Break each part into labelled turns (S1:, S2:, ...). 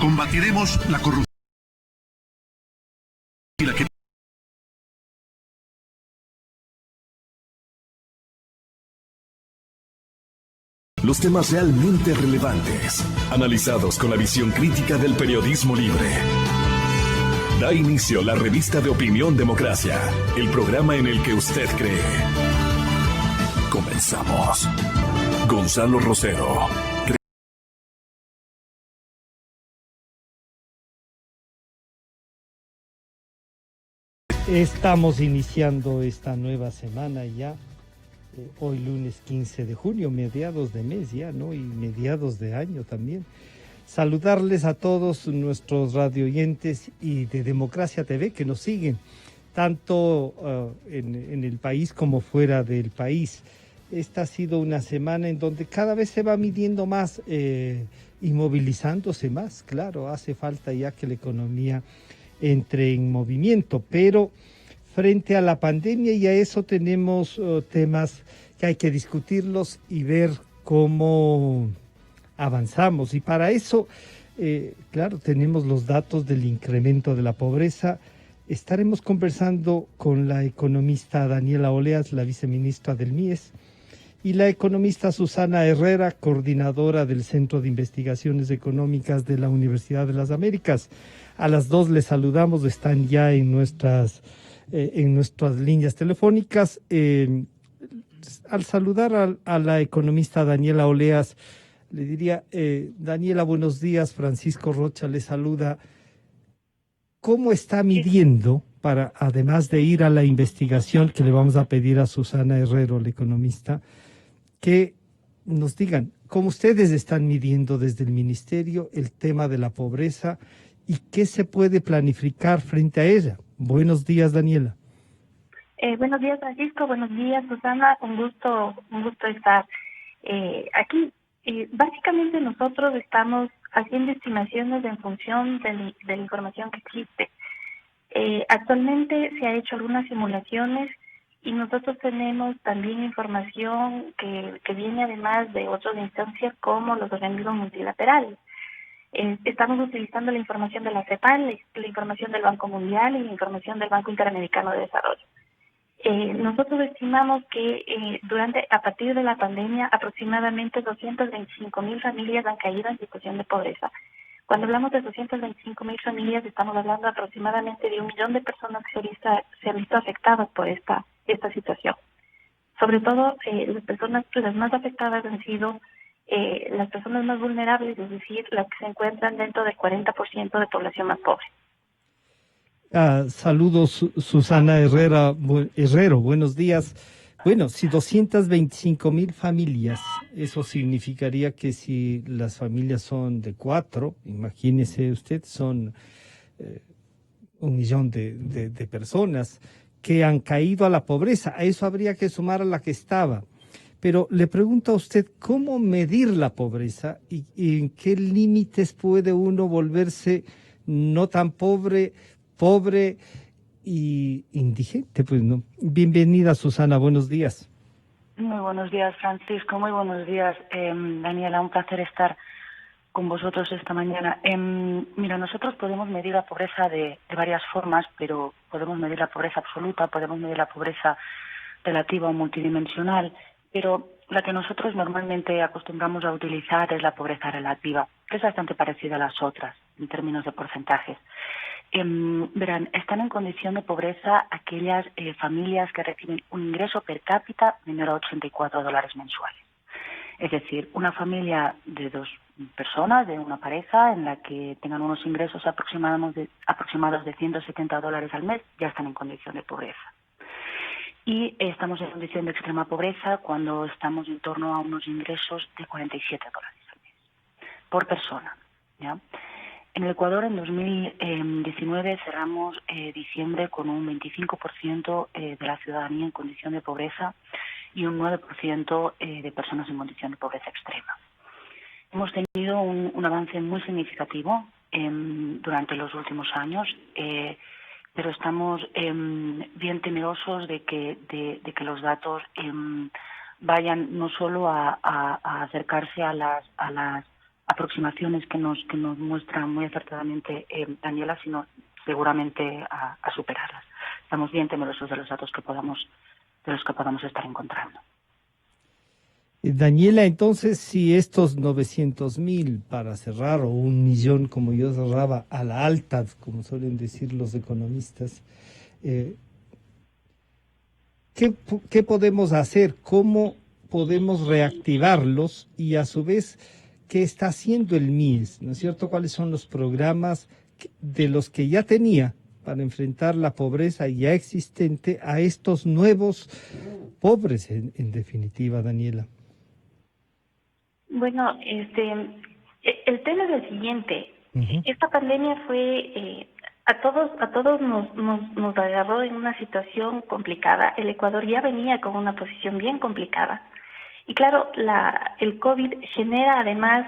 S1: Combatiremos la corrupción y la que...
S2: Los temas realmente relevantes, analizados con la visión crítica del periodismo libre. Da inicio la revista de opinión Democracia, el programa en el que usted cree. Comenzamos. Gonzalo Rosero.
S3: Estamos iniciando esta nueva semana ya, hoy lunes 15 de junio, mediados de mes ya, ¿no? Y mediados de año también. Saludarles a todos nuestros radioyentes y de Democracia TV que nos siguen, tanto en el país como fuera del país. Esta ha sido una semana en donde cada vez se va midiendo más y movilizándose más. Claro, hace falta ya que la economía entre en movimiento, pero frente a la pandemia y a eso tenemos temas que hay que discutirlos y ver cómo avanzamos. Y para eso, claro, tenemos los datos del incremento de la pobreza. Estaremos conversando con la economista Daniela Oleas, la viceministra del MIES, y la economista Susana Herrera, coordinadora del Centro de Investigaciones Económicas de la Universidad de las Américas. A las dos les saludamos, están ya en nuestras líneas telefónicas. Al saludar a la economista Daniela Oleas, le diría, Daniela, buenos días, Francisco Rocha le saluda. ¿Cómo está midiendo, para además de ir a la investigación que le vamos a pedir a Susana Herrero, la economista, que nos digan cómo ustedes están midiendo desde el Ministerio el tema de la pobreza y qué se puede planificar frente a ella? Buenos días, Daniela.
S4: Buenos días, Francisco. Buenos días, Susana. Un gusto estar aquí. Básicamente nosotros estamos haciendo estimaciones en función de la información que existe. Actualmente se ha hecho algunas simulaciones y nosotros tenemos también información que viene además de otras instancias como los organismos multilaterales. Estamos utilizando la información de la CEPAL, la información del Banco Mundial y la información del Banco Interamericano de Desarrollo. Nosotros estimamos que a partir de la pandemia, aproximadamente 225,000 familias han caído en situación de pobreza. Cuando hablamos de 225,000 familias, estamos hablando aproximadamente de 1 millón de personas que se han visto afectadas por esta situación. Sobre todo, las personas las más afectadas han sido las personas más vulnerables, es decir, las que se encuentran dentro del 40% de población más pobre.
S3: Saludos, Susana Herrero, buenos días. Bueno, si 225,000 familias, eso significaría que si las familias son de 4, imagínese usted, son 1 millón de personas que han caído a la pobreza. A eso habría que sumar a la que estaba. Pero le pregunto a usted, ¿cómo medir la pobreza y en qué límites puede uno volverse no tan pobre y indigente? Pues no. Bienvenida, Susana, buenos días.
S5: Muy buenos días, Francisco, muy buenos días, Daniela, un placer estar con vosotros esta mañana. Mira, nosotros podemos medir la pobreza de varias formas, pero podemos medir la pobreza absoluta, podemos medir la pobreza relativa o multidimensional, pero la que nosotros normalmente acostumbramos a utilizar es la pobreza relativa, que es bastante parecida a las otras en términos de porcentajes. Verán, están en condición de pobreza aquellas familias que reciben un ingreso per cápita menor a $84 mensuales. Es decir, una familia de 2 personas, de una pareja, en la que tengan unos ingresos aproximados de $170 al mes, ya están en condición de pobreza. Y estamos en condición de extrema pobreza cuando estamos en torno a unos ingresos de $47 al mes por persona, ¿ya? En el Ecuador, en 2019, cerramos diciembre con un 25% de la ciudadanía en condición de pobreza y un 9% de personas en condición de pobreza extrema. Hemos tenido un avance muy significativo durante los últimos años, pero estamos bien temerosos de que los datos vayan no solo a acercarse a aproximaciones que nos muestra muy acertadamente Daniela, sino seguramente a superarlas. Estamos bien temerosos de los datos que podamos estar encontrando.
S3: Daniela, entonces, si estos 900.000 para cerrar, o 1 millón, como yo cerraba, a la alta, como suelen decir los economistas, ¿qué podemos hacer? ¿Cómo podemos reactivarlos? Y a su vez, ¿qué está haciendo el MIES? ¿No es cierto? ¿Cuáles son los programas de los que ya tenía para enfrentar la pobreza ya existente a estos nuevos pobres, en definitiva, Daniela?
S4: Bueno, el tema es el siguiente.
S3: Uh-huh.
S4: Esta pandemia fue a todos nos agarró en una situación complicada. El Ecuador ya venía con una posición bien complicada. Y claro, el COVID genera además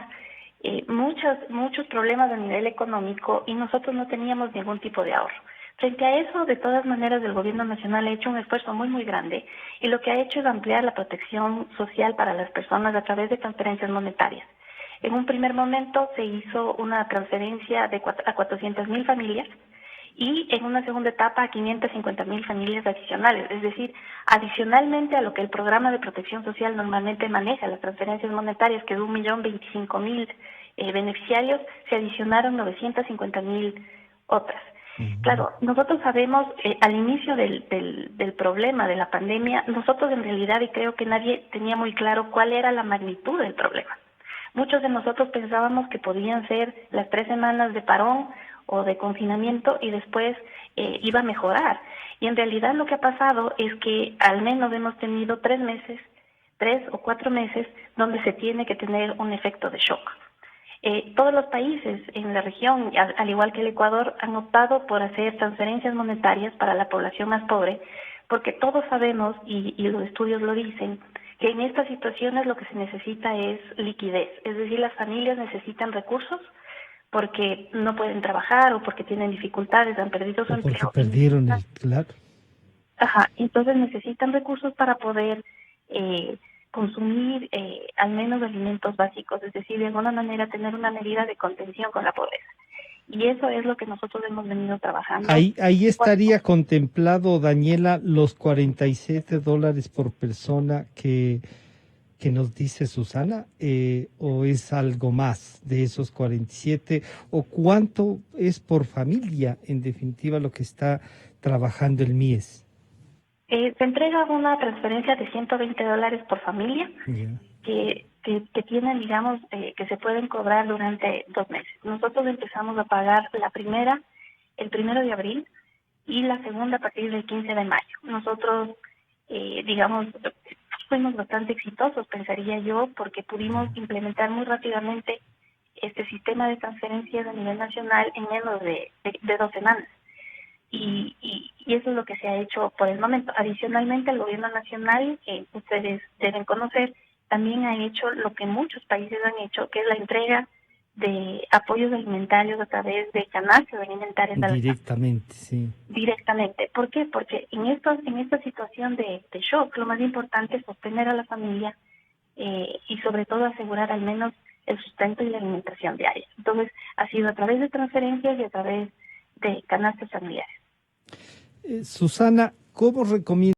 S4: muchos problemas a nivel económico y nosotros no teníamos ningún tipo de ahorro. Frente a eso, de todas maneras, el gobierno nacional ha hecho un esfuerzo muy, muy grande y lo que ha hecho es ampliar la protección social para las personas a través de transferencias monetarias. En un primer momento se hizo una transferencia a 400.000 familias y en una segunda etapa a 550.000 familias adicionales, es decir, adicionalmente a lo que el programa de protección social normalmente maneja, las transferencias monetarias, que es 1.025.000 beneficiarios, se adicionaron 950.000 otras. Claro, nosotros sabemos, al inicio del problema de la pandemia, nosotros en realidad, y creo que nadie tenía muy claro cuál era la magnitud del problema. Muchos de nosotros pensábamos que podían ser las 3 semanas de parón o de confinamiento y después iba a mejorar. Y en realidad lo que ha pasado es que al menos hemos tenido 3 o 4 meses, donde se tiene que tener un efecto de shock. Todos los países en la región, al igual que el Ecuador, han optado por hacer transferencias monetarias para la población más pobre, porque todos sabemos, y los estudios lo dicen, que en estas situaciones lo que se necesita es liquidez, es decir, las familias necesitan recursos porque no pueden trabajar o porque tienen dificultades, han perdido su empleo.
S3: Porque perdieron el claro.
S4: Ajá, entonces necesitan recursos para poder consumir al menos alimentos básicos, es decir, de alguna manera tener una medida de contención con la pobreza. Y eso es lo que nosotros hemos venido trabajando.
S3: Ahí estaría contemplado, Daniela, los $47 por persona que nos dice Susana, o es algo más de esos 47, o cuánto es por familia, en definitiva, lo que está trabajando el MIES.
S4: Se entrega una transferencia de $120 por familia, que tienen, digamos, que se pueden cobrar durante 2 meses. Nosotros empezamos a pagar la primera el 1 de abril y la segunda a partir del 15 de mayo. Nosotros, digamos, fuimos bastante exitosos, pensaría yo, porque pudimos implementar muy rápidamente este sistema de transferencias a nivel nacional en menos de 2 semanas. Y eso es lo que se ha hecho por el momento. Adicionalmente, el gobierno nacional, ustedes deben conocer, también ha hecho lo que muchos países han hecho, que es la entrega de apoyos alimentarios a través de canastas alimentarias.
S3: Directamente, sí.
S4: Directamente. ¿Por qué? Porque en esta situación de shock, lo más importante es sostener a la familia y sobre todo asegurar al menos el sustento y la alimentación diaria. Entonces, ha sido a través de transferencias y a través de canastas familiares.
S3: Susana, ¿cómo recomienda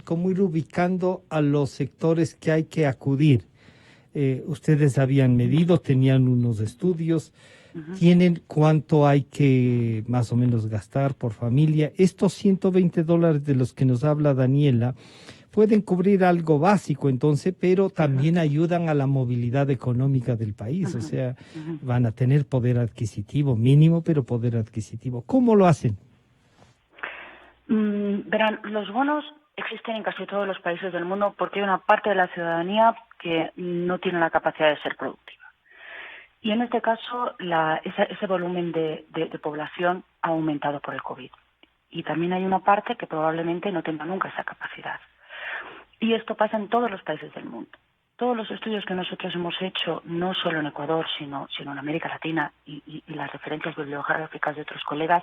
S3: cómo ir ubicando a los sectores que hay que acudir? Ustedes habían medido, tenían unos estudios, tienen cuánto hay que más o menos gastar por familia. Estos $120 de los que nos habla Daniela pueden cubrir algo básico entonces, pero también ayudan a la movilidad económica del país, o sea, van a tener poder adquisitivo mínimo, pero poder adquisitivo. ¿Cómo lo hacen?
S5: Verán, los bonos existen en casi todos los países del mundo porque hay una parte de la ciudadanía que no tiene la capacidad de ser productiva. Y en este caso, ese volumen de población ha aumentado por el COVID. Y también hay una parte que probablemente no tenga nunca esa capacidad. Y esto pasa en todos los países del mundo. Todos los estudios que nosotros hemos hecho, no solo en Ecuador, sino en América Latina y las referencias bibliográficas de otros colegas,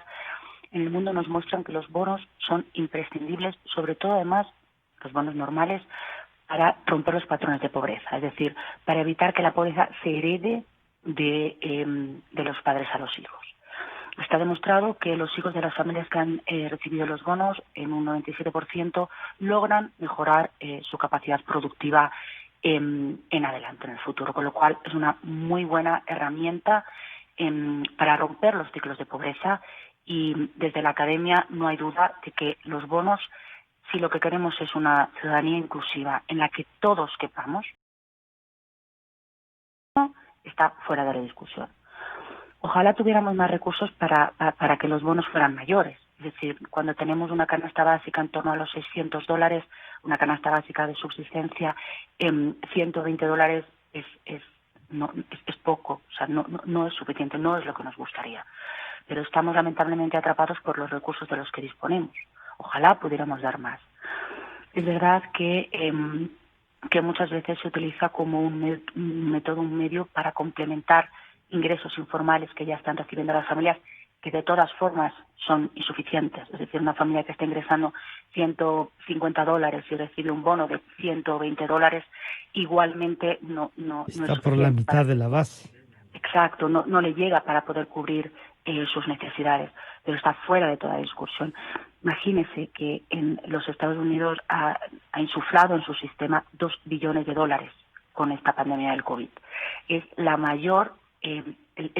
S5: en el mundo nos muestran que los bonos son imprescindibles, sobre todo además los bonos normales, para romper los patrones de pobreza, es decir, para evitar que la pobreza se herede de los padres a los hijos. Está demostrado que los hijos de las familias que han recibido los bonos, en un 97%, logran mejorar su capacidad productiva en adelante, en el futuro, con lo cual es una muy buena herramienta para romper los ciclos de pobreza, y desde la academia no hay duda de que los bonos, si lo que queremos es una ciudadanía inclusiva en la que todos quepamos, está fuera de la discusión. Ojalá tuviéramos más recursos para que los bonos fueran mayores. Es decir, cuando tenemos una canasta básica en torno a los $600, una canasta básica de subsistencia, $120 es poco, o sea, no es suficiente, no es lo que nos gustaría. Pero estamos lamentablemente atrapados por los recursos de los que disponemos. Ojalá pudiéramos dar más. Es verdad que muchas veces se utiliza como un método, un medio para complementar ingresos informales que ya están recibiendo las familias, que de todas formas son insuficientes. Es decir, una familia que está ingresando $150 y recibe un bono de $120, igualmente no
S3: está
S5: es
S3: por la mitad de la base.
S5: Exacto, no le llega para poder cubrir sus necesidades, pero está fuera de toda discusión. Imagínese que en los Estados Unidos ha insuflado en su sistema $2 billones con esta pandemia del COVID. Es el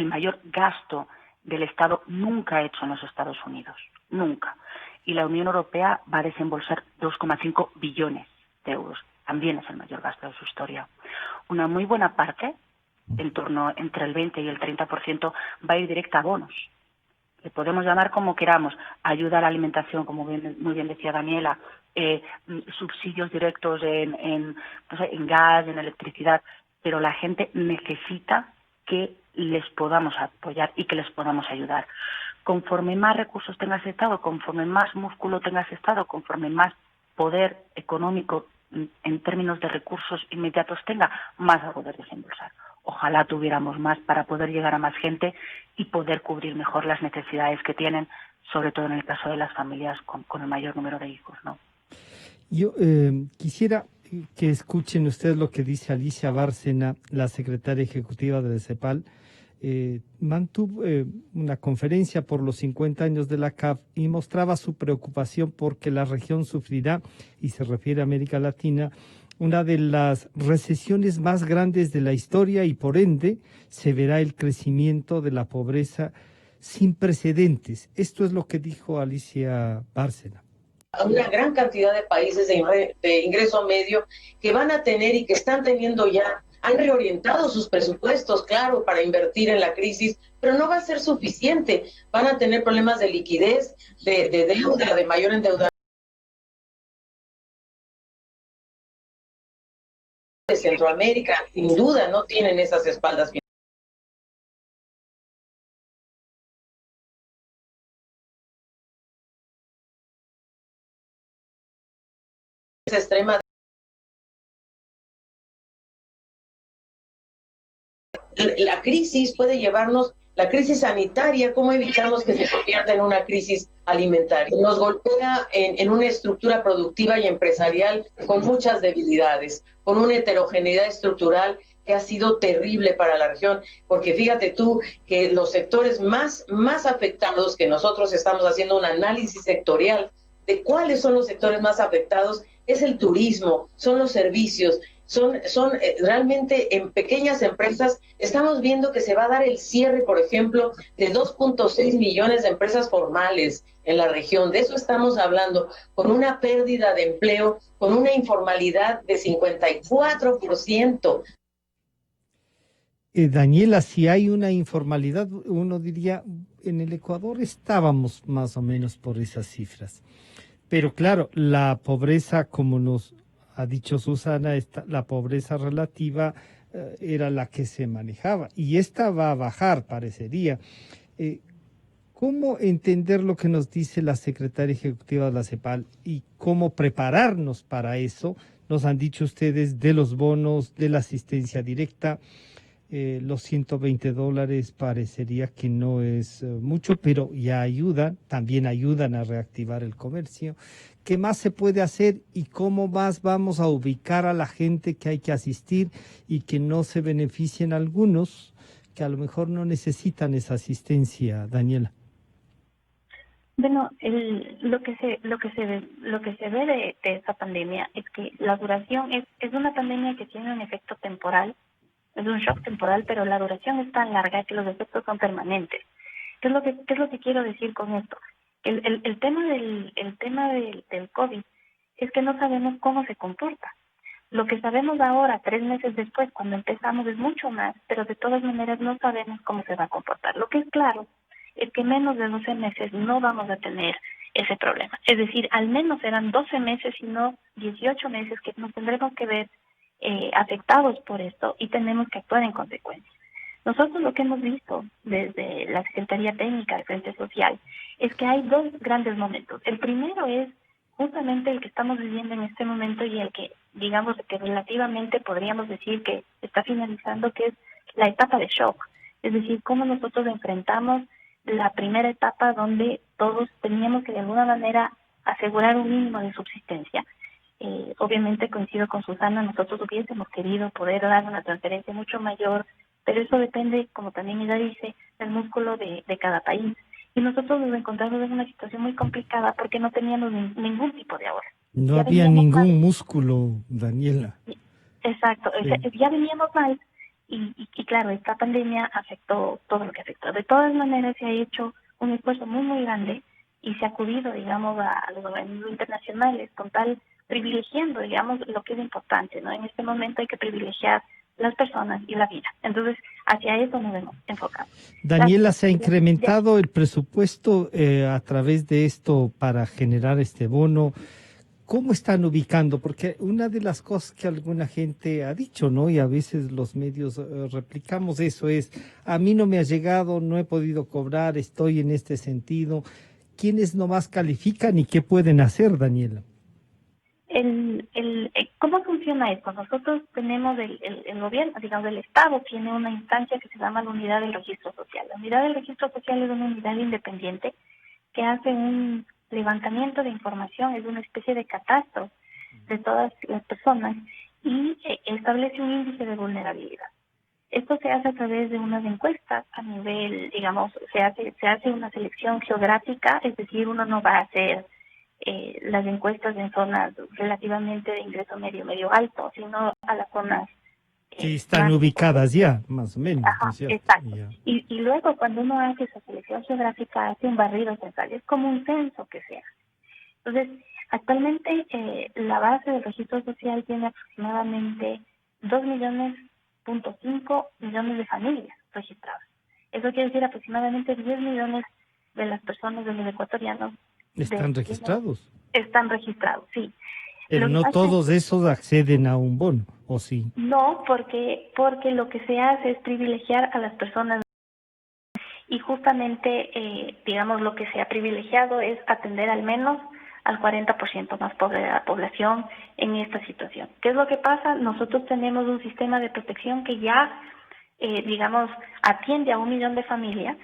S5: mayor gasto del Estado nunca hecho en los Estados Unidos, nunca. Y la Unión Europea va a desembolsar 2,5 billones de euros. También es el mayor gasto de su historia. Una muy buena parte, en torno entre el 20 y el 30%, va a ir directa a bonos. Le podemos llamar como queramos, ayuda a la alimentación, como muy bien decía Daniela, subsidios directos en gas, en electricidad, pero la gente necesita que les podamos apoyar y que les podamos ayudar. Conforme más recursos tenga ese Estado, conforme más músculo tenga ese Estado, conforme más poder económico en términos de recursos inmediatos tenga, más va a poder desembolsar. Ojalá tuviéramos más para poder llegar a más gente y poder cubrir mejor las necesidades que tienen, sobre todo en el caso de las familias con el mayor número de hijos, ¿no?
S3: Yo quisiera que escuchen ustedes lo que dice Alicia Bárcena, la secretaria ejecutiva de la CEPAL. Mantuvo una conferencia por los 50 años de la CAF y mostraba su preocupación porque la región sufrirá, y se refiere a América Latina, una de las recesiones más grandes de la historia, y por ende se verá el crecimiento de la pobreza sin precedentes. Esto es lo que dijo Alicia Bárcena.
S1: Una gran cantidad de países de ingreso medio que van a tener y que están teniendo ya, han reorientado sus presupuestos, claro, para invertir en la crisis, pero no va a ser suficiente. Van a tener problemas de liquidez, de deuda, de mayor endeudamiento. De Centroamérica, sin duda, no tienen esas espaldas financieras. Extrema. La crisis puede llevarnos, la crisis sanitaria, ¿cómo evitamos que se convierta en una crisis alimentaria? Nos golpea en una estructura productiva y empresarial con muchas debilidades, con una heterogeneidad estructural que ha sido terrible para la región, porque fíjate tú que los sectores más afectados, que nosotros estamos haciendo un análisis sectorial de cuáles son los sectores más afectados, es el turismo, son los servicios, son realmente en pequeñas empresas. Estamos viendo que se va a dar el cierre, por ejemplo, de 2.6 millones de empresas formales en la región. De eso estamos hablando, con una pérdida de empleo, con una informalidad de 54%.
S3: Daniela, si hay una informalidad, uno diría, en el Ecuador estábamos más o menos por esas cifras. Pero claro, la pobreza, como nos ha dicho Susana, la pobreza relativa era la que se manejaba, y esta va a bajar, parecería. ¿Cómo entender lo que nos dice la secretaria ejecutiva de la CEPAL y cómo prepararnos para eso? Nos han dicho ustedes de los bonos, de la asistencia directa. Los $120 parecería que no es mucho, pero ya ayudan, también ayudan a reactivar el comercio. ¿Qué más se puede hacer y cómo más vamos a ubicar a la gente que hay que asistir y que no se beneficien algunos que a lo mejor no necesitan esa asistencia, Daniela?
S4: Bueno, lo que se ve de esta pandemia es que la duración es una pandemia que tiene un efecto temporal, es un shock temporal, pero la duración es tan larga que los efectos son permanentes. ¿Qué es lo que quiero decir con esto? El tema del COVID es que no sabemos cómo se comporta. Lo que sabemos ahora, 3 meses después, cuando empezamos, es mucho más, pero de todas maneras no sabemos cómo se va a comportar. Lo que es claro es que menos de 12 meses no vamos a tener ese problema. Es decir, al menos serán 12 meses, y no 18 meses que nos tendremos que ver afectados por esto y tenemos que actuar en consecuencia. Nosotros lo que hemos visto desde la Secretaría Técnica del Frente Social es que hay dos grandes momentos. El primero es justamente el que estamos viviendo en este momento y el que, digamos, que relativamente podríamos decir que está finalizando, que es la etapa de shock. Es decir, cómo nosotros enfrentamos la primera etapa donde todos teníamos que de alguna manera asegurar un mínimo de subsistencia. Obviamente coincido con Susana, nosotros hubiésemos querido poder dar una transferencia mucho mayor, pero eso depende, como también ella dice, del músculo de cada país. Y nosotros nos encontramos en una situación muy complicada porque no teníamos ningún tipo de ahorro.
S3: No
S4: Ya
S3: había
S4: veníamos
S3: ningún
S4: mal.
S3: músculo, Daniela.
S4: Exacto,
S3: Sí.
S4: ya veníamos mal y claro, esta pandemia afectó todo lo que afectó. De todas maneras se ha hecho un esfuerzo muy, muy grande y se ha acudido, digamos, a los organismos internacionales con tal, privilegiando, digamos, lo que es importante, ¿no? En este momento hay que privilegiar las personas y la vida. Entonces, hacia eso nos hemos enfocado.
S3: Daniela, ¿se ha
S4: Ya.
S3: incrementado el presupuesto a través de esto para generar este bono? ¿Cómo están ubicando? Porque una de las cosas que alguna gente ha dicho, ¿no? Y a veces los medios replicamos eso es, a mí no me ha llegado, no he podido cobrar, estoy en este sentido. ¿Quiénes nomás califican y qué pueden hacer, Daniela?
S4: ¿Cómo funciona esto? Nosotros tenemos el gobierno, digamos, el Estado tiene una instancia que se llama la Unidad del Registro Social. La Unidad del Registro Social es una unidad independiente que hace un levantamiento de información, es una especie de catastro de todas las personas y establece un índice de vulnerabilidad. Esto se hace a través de unas encuestas a nivel, digamos, se hace una selección geográfica, es decir, uno no va a hacer las encuestas en zonas relativamente de ingreso medio alto, sino a las zonas
S3: Que están
S4: más
S3: ubicadas ya, más o menos, ¿no
S4: Ajá,
S3: es cierto?
S4: exacto.
S3: Ya.
S4: Y luego cuando uno hace esa selección geográfica, hace un barrido central, es como un censo que se hace. Entonces, actualmente la base del registro social tiene aproximadamente 2,5 millones de familias registradas. Eso quiere decir aproximadamente 10 millones de las personas, de los ecuatorianos,
S3: Están
S4: tienen,
S3: registrados,
S4: están registrados, sí.
S3: pero
S4: Lo que
S3: no
S4: pasa es
S3: todos esos acceden a un bono, ¿o sí?
S4: no, porque lo que se hace es privilegiar a las personas y justamente, digamos, lo que se ha privilegiado es atender al menos al 40% más pobre de la población en esta situación. ¿Qué es lo que pasa? Nosotros tenemos un sistema de protección que ya, digamos, atiende a 1 millón de familias,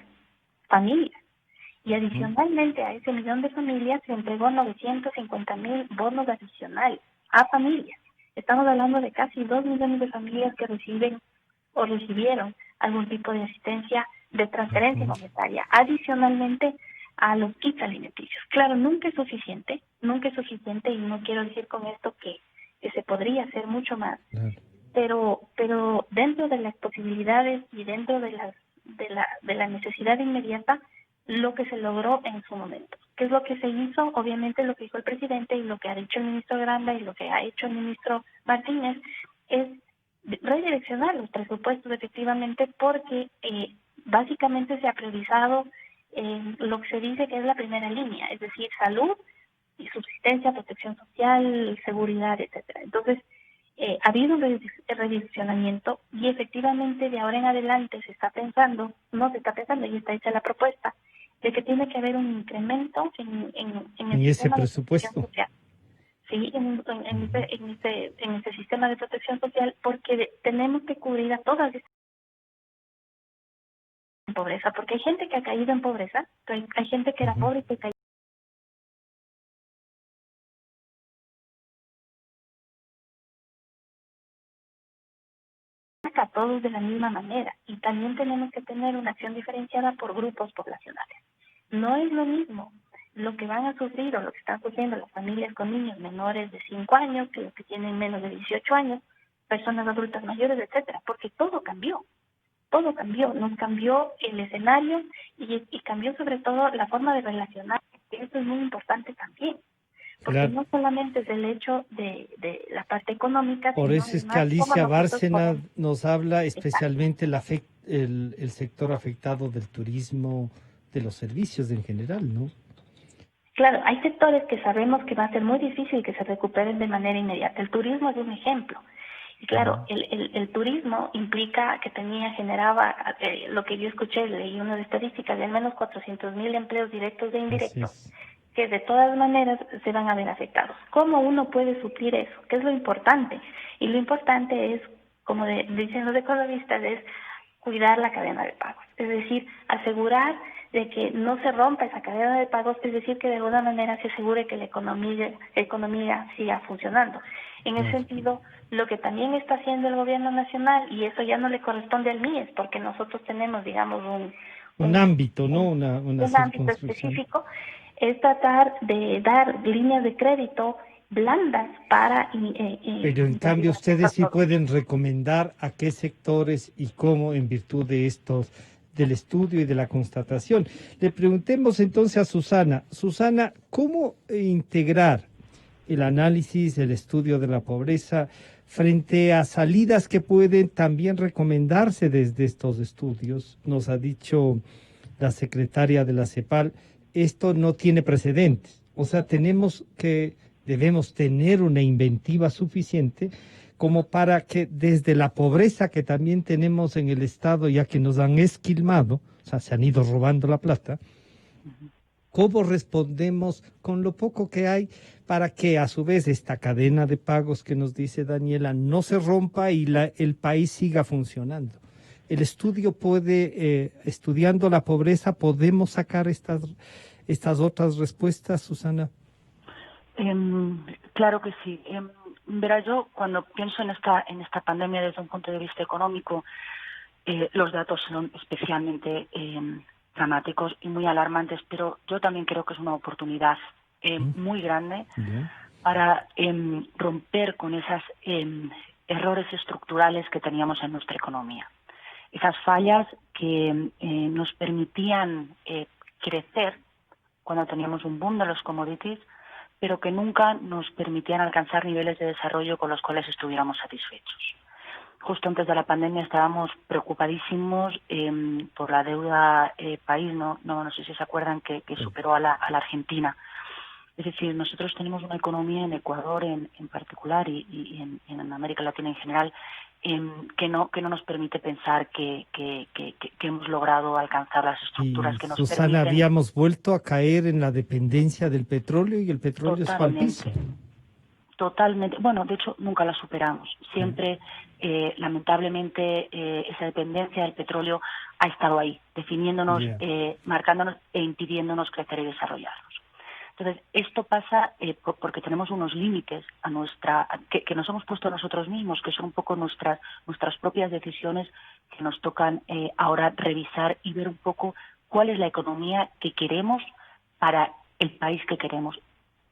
S4: y adicionalmente a ese millón de familias se entregó 950,000 bonos adicionales a familias. Estamos hablando de casi 2 millones de familias que reciben o recibieron algún tipo de asistencia de transferencia monetaria, adicionalmente a los kits alimenticios. Claro, nunca es suficiente y no quiero decir con esto que se podría hacer mucho más,
S3: Claro.
S4: pero dentro de las posibilidades y dentro de la necesidad inmediata, lo que se logró en su momento. ¿Qué es lo que se hizo? Obviamente lo que dijo el presidente y lo que ha dicho el ministro Granda y lo que ha hecho el ministro Martínez es redireccionar los presupuestos efectivamente porque básicamente se ha priorizado lo que se dice que es la primera línea, es decir, salud y subsistencia, protección social, seguridad, etcétera. Entonces, ha habido un redireccionamiento y efectivamente de ahora en adelante se está pensando y está hecha la propuesta de que tiene que haber un incremento en el
S3: En ese
S4: sistema de protección
S3: presupuesto.
S4: social. Sí, en ese sistema de protección social, porque tenemos que cubrir a todas en pobreza, porque hay gente que ha caído en pobreza, hay gente que era pobre y que cayó a todos de la misma manera, y también tenemos que tener una acción diferenciada por grupos poblacionales. No es lo mismo lo que van a sufrir o lo que están sufriendo las familias con niños menores de 5 años que los que tienen menos de 18 años, personas adultas mayores, etcétera, porque todo cambió, nos cambió el escenario y cambió sobre todo la forma de relacionar, que eso es muy importante también. Porque
S3: Claro.
S4: no solamente es el hecho de la parte económica,
S3: Por
S4: sino
S3: eso es que
S4: además cómo
S3: Alicia
S4: nosotros
S3: Bárcena
S4: podemos...
S3: nos habla especialmente el sector afectado del turismo, de los servicios en general, ¿no?
S4: Claro, hay sectores que sabemos que va a ser muy difícil que se recuperen de manera inmediata. El turismo es un ejemplo. Y claro, el turismo implica que generaba, lo que yo escuché, leí una estadística de al menos 400,000 empleos directos e indirectos, que de todas maneras se van a ver afectados. ¿Cómo uno puede suplir eso? ¿Qué es lo importante? Y lo importante es, como dicen los economistas, es cuidar la cadena de pagos. Es decir, asegurar de que no se rompa esa cadena de pagos, es decir, que de alguna manera se asegure que la economía siga funcionando. En ese sentido, lo que también está haciendo el gobierno nacional, y eso ya no le corresponde al MIES, porque nosotros tenemos, digamos,
S3: un ámbito, ¿no?
S4: un ámbito
S3: circunscripción.
S4: específico, es tratar de dar líneas de crédito blandas para...
S3: Pero en cambio ustedes sí pueden recomendar a qué sectores y cómo en virtud de estos, del estudio y de la constatación. Le preguntemos entonces a Susana. Susana, ¿cómo integrar el análisis, el estudio de la pobreza frente a salidas que pueden también recomendarse desde estos estudios? Nos ha dicho la secretaria de la CEPAL, esto no tiene precedentes. O sea, debemos tener una inventiva suficiente como para que desde la pobreza que también tenemos en el Estado, ya que nos han esquilmado, o sea, se han ido robando la plata, ¿cómo respondemos con lo poco que hay para que a su vez esta cadena de pagos que nos dice Daniela no se rompa y el país siga funcionando? El estudio puede, estudiando la pobreza, ¿podemos sacar estas otras respuestas, Susana?
S5: Claro que sí. Verá, yo cuando pienso en esta pandemia desde un punto de vista económico, los datos son especialmente dramáticos y muy alarmantes, pero yo también creo que es una oportunidad muy grande para romper con esos errores estructurales que teníamos en nuestra economía. Esas fallas que nos permitían crecer cuando teníamos un boom de los commodities, pero que nunca nos permitían alcanzar niveles de desarrollo con los cuales estuviéramos satisfechos. Justo antes de la pandemia estábamos preocupadísimos por la deuda país, no sé si se acuerdan que superó a la Argentina. Es decir, nosotros tenemos una economía en Ecuador en particular y en América Latina en general que no nos permite pensar que hemos logrado alcanzar las estructuras que nos
S3: Susana,
S5: permiten.
S3: habíamos vuelto a caer en la dependencia del petróleo y el petróleo se fue al piso.
S5: Totalmente. Bueno, de hecho, nunca la superamos. Siempre, lamentablemente, esa dependencia del petróleo ha estado ahí, definiéndonos, marcándonos e impidiéndonos crecer y desarrollarnos. Entonces, esto pasa porque tenemos unos límites que nos hemos puesto nosotros mismos, que son un poco nuestras propias decisiones que nos tocan ahora revisar y ver un poco cuál es la economía que queremos para el país que queremos,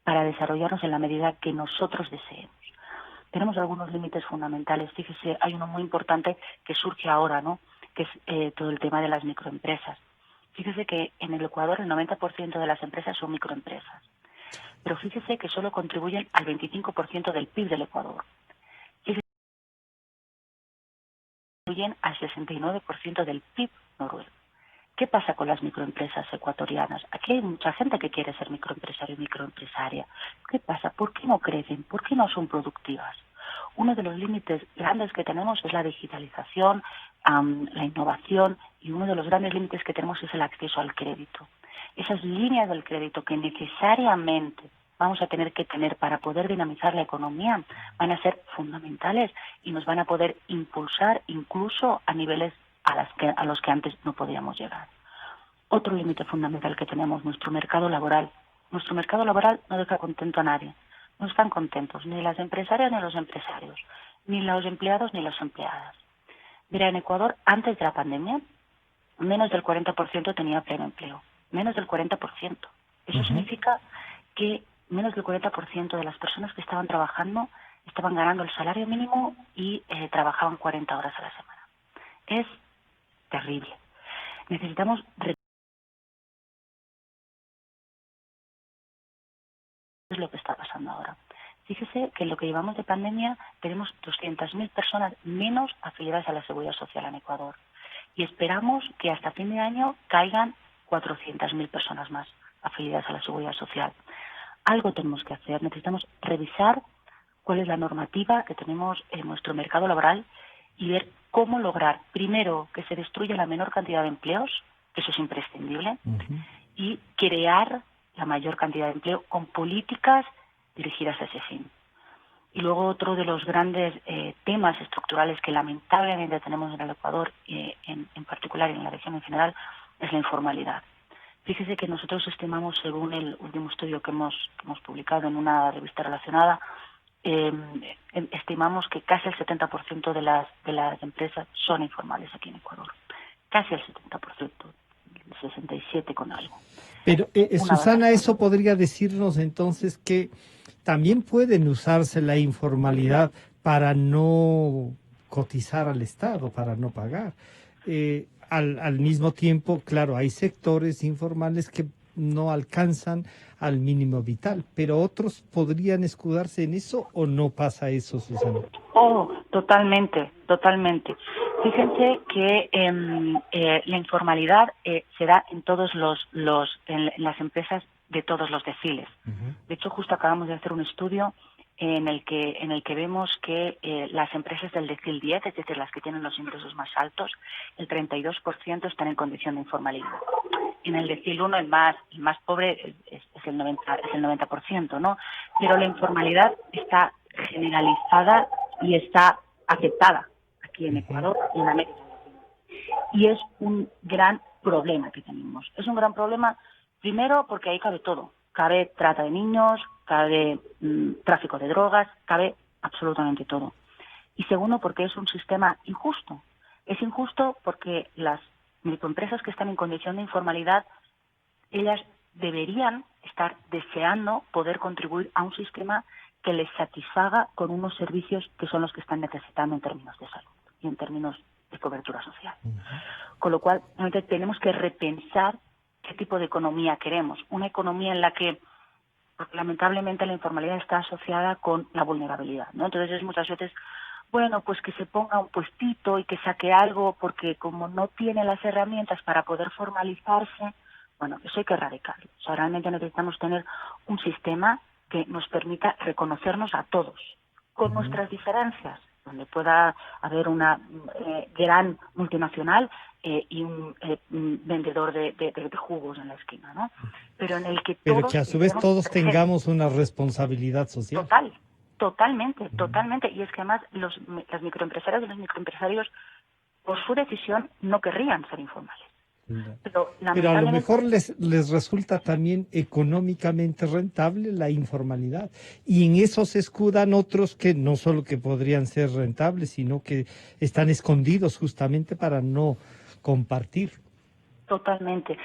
S5: para desarrollarnos en la medida que nosotros deseemos. Tenemos algunos límites fundamentales. Fíjese, hay uno muy importante que surge ahora, ¿no? Que es todo el tema de las microempresas. Fíjese que en el Ecuador el 90% de las empresas son microempresas, pero fíjese que solo contribuyen al 25% del PIB del Ecuador. Fíjese que contribuyen al 69% del PIB noruego. ¿Qué pasa con las microempresas ecuatorianas? Aquí hay mucha gente que quiere ser microempresario y microempresaria. ¿Qué pasa? ¿Por qué no crecen? ¿Por qué no son productivas? Uno de los límites grandes que tenemos es la digitalización, la innovación, y uno de los grandes límites que tenemos es el acceso al crédito. Esas líneas del crédito que necesariamente vamos a tener que tener para poder dinamizar la economía van a ser fundamentales y nos van a poder impulsar incluso a niveles a los que antes no podíamos llegar. Otro límite fundamental que tenemos, nuestro mercado laboral. Nuestro mercado laboral no deja contento a nadie. No están contentos ni las empresarias ni los empresarios, ni los empleados ni las empleadas. Mira, en Ecuador, antes de la pandemia, menos del 40% tenía pleno empleo. Menos del 40%. Eso significa que menos del 40% de las personas que estaban trabajando estaban ganando el salario mínimo y trabajaban 40 horas a la semana. Es terrible. Necesitamos es lo que está pasando ahora. Fíjese que en lo que llevamos de pandemia tenemos 200.000 personas menos afiliadas a la Seguridad Social en Ecuador. Y esperamos que hasta fin de año caigan 400.000 personas más afiliadas a la Seguridad Social. Algo tenemos que hacer. Necesitamos revisar cuál es la normativa que tenemos en nuestro mercado laboral y ver cómo lograr, primero, que se destruya la menor cantidad de empleos, que eso es imprescindible, y crear la mayor cantidad de empleo con políticas dirigidas a ese fin. Y luego otro de los grandes temas estructurales que lamentablemente tenemos en el Ecuador, en particular y en la región en general, es la informalidad. Fíjese que nosotros estimamos, según el último estudio que hemos publicado en una revista relacionada, estimamos que casi el 70% de las empresas son informales aquí en Ecuador. Casi el 70%, el 67 con algo.
S3: Pero, Susana, eso podría decirnos entonces que también pueden usarse la informalidad para no cotizar al Estado, para no pagar. Al mismo tiempo, claro, hay sectores informales que no alcanzan al mínimo vital, pero otros podrían escudarse en eso, ¿o no pasa eso, Susana?
S5: Oh, totalmente. Fíjense que la informalidad se da en todos en las empresas de todos los deciles. De hecho, justo acabamos de hacer un estudio en el que vemos que las empresas del decil 10, es decir, las que tienen los ingresos más altos, el 32% están en condición de informalidad. En el decil 1, el más pobre es el 90%, ¿no? Pero la informalidad está generalizada y está aceptada aquí en Ecuador y en América Latina. Y es un gran problema que tenemos. Es un gran problema, primero, porque ahí cabe todo. Cabe trata de niños, cabe tráfico de drogas, cabe absolutamente todo. Y segundo, porque es un sistema injusto. Es injusto porque las microempresas que están en condición de informalidad, ellas deberían estar deseando poder contribuir a un sistema que les satisfaga con unos servicios que son los que están necesitando en términos de salud y en términos de cobertura social. Con lo cual, tenemos que repensar qué tipo de economía queremos. Una economía en la que, porque lamentablemente la informalidad está asociada con la vulnerabilidad, ¿no? Entonces es muchas veces, bueno, pues que se ponga un puestito y que saque algo, porque como no tiene las herramientas para poder formalizarse, bueno, eso hay que erradicarlo. O sea, realmente necesitamos tener un sistema que nos permita reconocernos a todos, con nuestras diferencias, donde pueda haber una gran multinacional y un vendedor de jugos en la esquina, ¿no? Pero en el que
S3: pero que a su vez todos tengamos una responsabilidad social.
S5: Totalmente. Y es que además las microempresarias y los microempresarios, por su decisión, no querrían ser informales.
S3: Pero a lo mejor les resulta también económicamente rentable la informalidad, y en eso se escudan otros que no solo que podrían ser rentables, sino que están escondidos justamente para no compartir.
S5: Totalmente.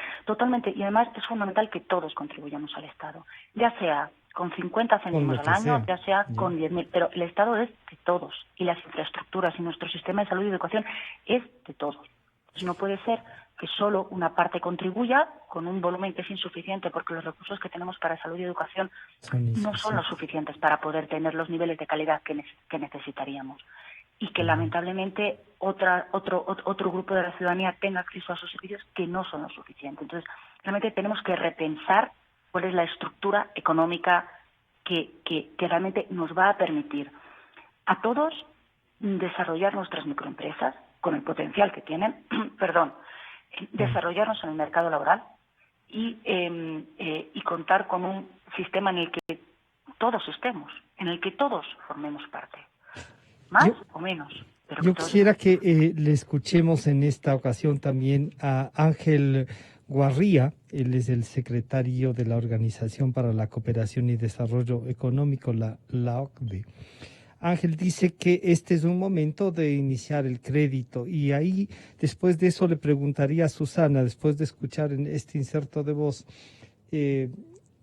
S5: Y además es fundamental que todos contribuyamos al Estado, ya sea con 50 céntimos al año, ya sea con 10.000, pero el Estado es de todos, y las infraestructuras y nuestro sistema de salud y educación es de todos. Entonces no puede ser que solo una parte contribuya con un volumen que es insuficiente, porque los recursos que tenemos para salud y educación no son los suficientes para poder tener los niveles de calidad que necesitaríamos. Y que lamentablemente otro grupo de la ciudadanía tenga acceso a esos servicios que no son lo suficiente. Entonces, realmente tenemos que repensar cuál es la estructura económica que realmente nos va a permitir a todos desarrollar nuestras microempresas con el potencial que tienen, desarrollarnos en el mercado laboral y contar con un sistema en el que todos estemos, en el que todos formemos parte, más o menos.
S3: Yo quisiera que le escuchemos en esta ocasión también a Ángel Guarría. Él es el secretario de la Organización para la Cooperación y Desarrollo Económico, la OCDE. Ángel dice que este es un momento de iniciar el crédito, y ahí después de eso le preguntaría a Susana, después de escuchar en este inserto de voz,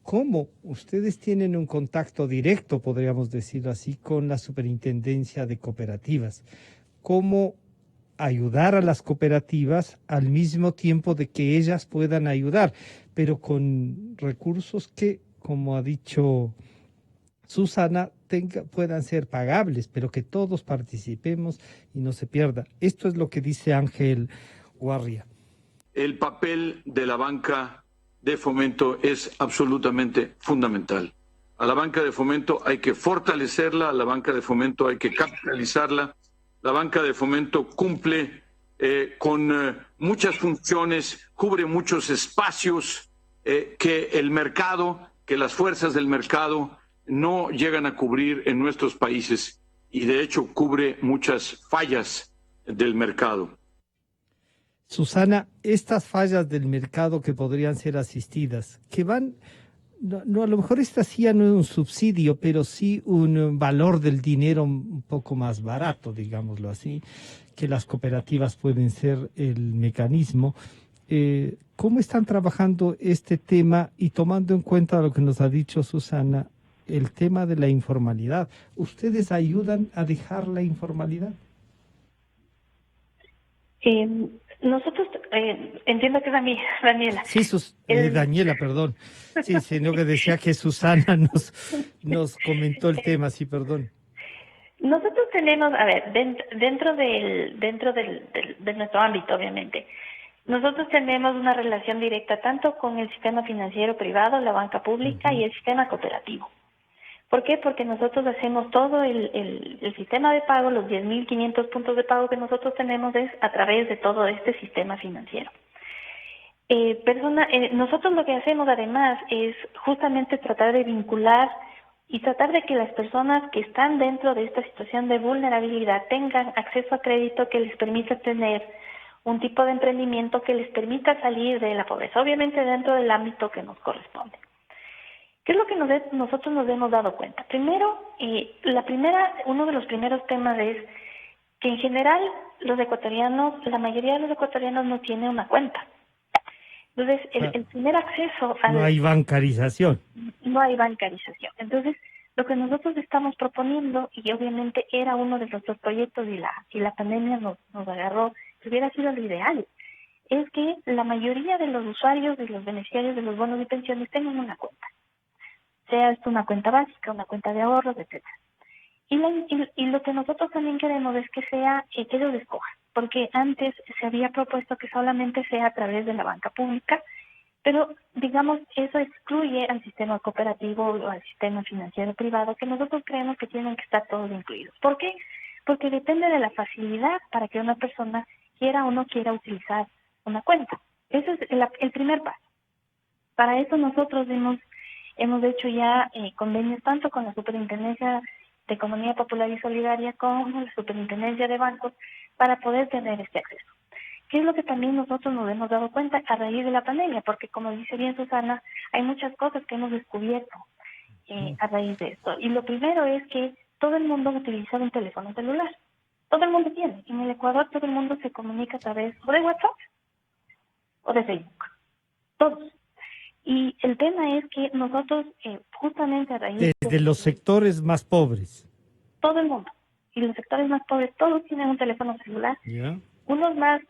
S3: ¿cómo ustedes tienen un contacto directo, podríamos decirlo así, con la Superintendencia de Cooperativas? ¿Cómo ayudar a las cooperativas al mismo tiempo de que ellas puedan ayudar, pero con recursos que, como ha dicho Susana, puedan ser pagables, pero que todos participemos y no se pierda? Esto es lo que dice Ángel Guarría.
S6: El papel de la banca de fomento es absolutamente fundamental. A la banca de fomento hay que fortalecerla, a la banca de fomento hay que capitalizarla. La banca de fomento cumple con muchas funciones, cubre muchos espacios que el mercado, que las fuerzas del mercado no llegan a cubrir en nuestros países, y de hecho cubre muchas fallas del mercado.
S3: Susana, estas fallas del mercado que podrían ser asistidas, que van, no, a lo mejor esta sí no es un subsidio, pero sí un valor del dinero un poco más barato, digámoslo así, que las cooperativas pueden ser el mecanismo. ¿Cómo están trabajando este tema, y tomando en cuenta lo que nos ha dicho Susana, el tema de la informalidad? ¿Ustedes ayudan a dejar la informalidad?
S4: Nosotros, entiendo que es a mí, Daniela.
S3: Sí, Daniela, perdón. Sí, sino que decía que Susana nos comentó el tema, sí, perdón.
S4: Nosotros tenemos, a ver, dentro de nuestro ámbito, obviamente, nosotros tenemos una relación directa tanto con el sistema financiero privado, la banca pública, y el sistema cooperativo. ¿Por qué? Porque nosotros hacemos todo el sistema de pago, los 10.500 puntos de pago que nosotros tenemos es a través de todo este sistema financiero. Nosotros lo que hacemos además es justamente tratar de vincular y tratar de que las personas que están dentro de esta situación de vulnerabilidad tengan acceso a crédito que les permita tener un tipo de emprendimiento que les permita salir de la pobreza, obviamente dentro del ámbito que nos corresponde. ¿Qué es lo que nosotros nos hemos dado cuenta? Primero, uno de los primeros temas es que en general la mayoría de los ecuatorianos no tiene una cuenta. Entonces, el primer acceso a...
S3: No hay bancarización.
S4: No hay bancarización. Entonces, lo que nosotros estamos proponiendo, y obviamente era uno de nuestros proyectos y la pandemia nos agarró, que hubiera sido lo ideal, es que la mayoría de los usuarios, de los beneficiarios de los bonos de pensiones tengan una cuenta. Sea esto una cuenta básica, una cuenta de ahorros, etcétera. Y lo que nosotros también queremos es que sea que ellos escojan, porque antes se había propuesto que solamente sea a través de la banca pública, pero digamos eso excluye al sistema cooperativo o al sistema financiero privado, que nosotros creemos que tienen que estar todos incluidos. ¿Por qué? Porque depende de la facilidad para que una persona quiera o no quiera utilizar una cuenta. Ese es el primer paso. Para eso nosotros hemos hecho ya convenios tanto con la Superintendencia de Economía Popular y Solidaria como la Superintendencia de Bancos para poder tener este acceso. ¿Qué es lo que también nosotros nos hemos dado cuenta a raíz de la pandemia? Porque como dice bien Susana, hay muchas cosas que hemos descubierto a raíz de esto. Y lo primero es que todo el mundo utiliza un teléfono celular. Todo el mundo tiene. En el Ecuador todo el mundo se comunica a través o de WhatsApp o de Facebook. Todos. Y el tema es que nosotros, justamente a raíz
S3: de los sectores más pobres.
S4: Todo el mundo. Y los sectores más pobres, todos tienen un teléfono celular.
S3: Yeah.
S4: Unos más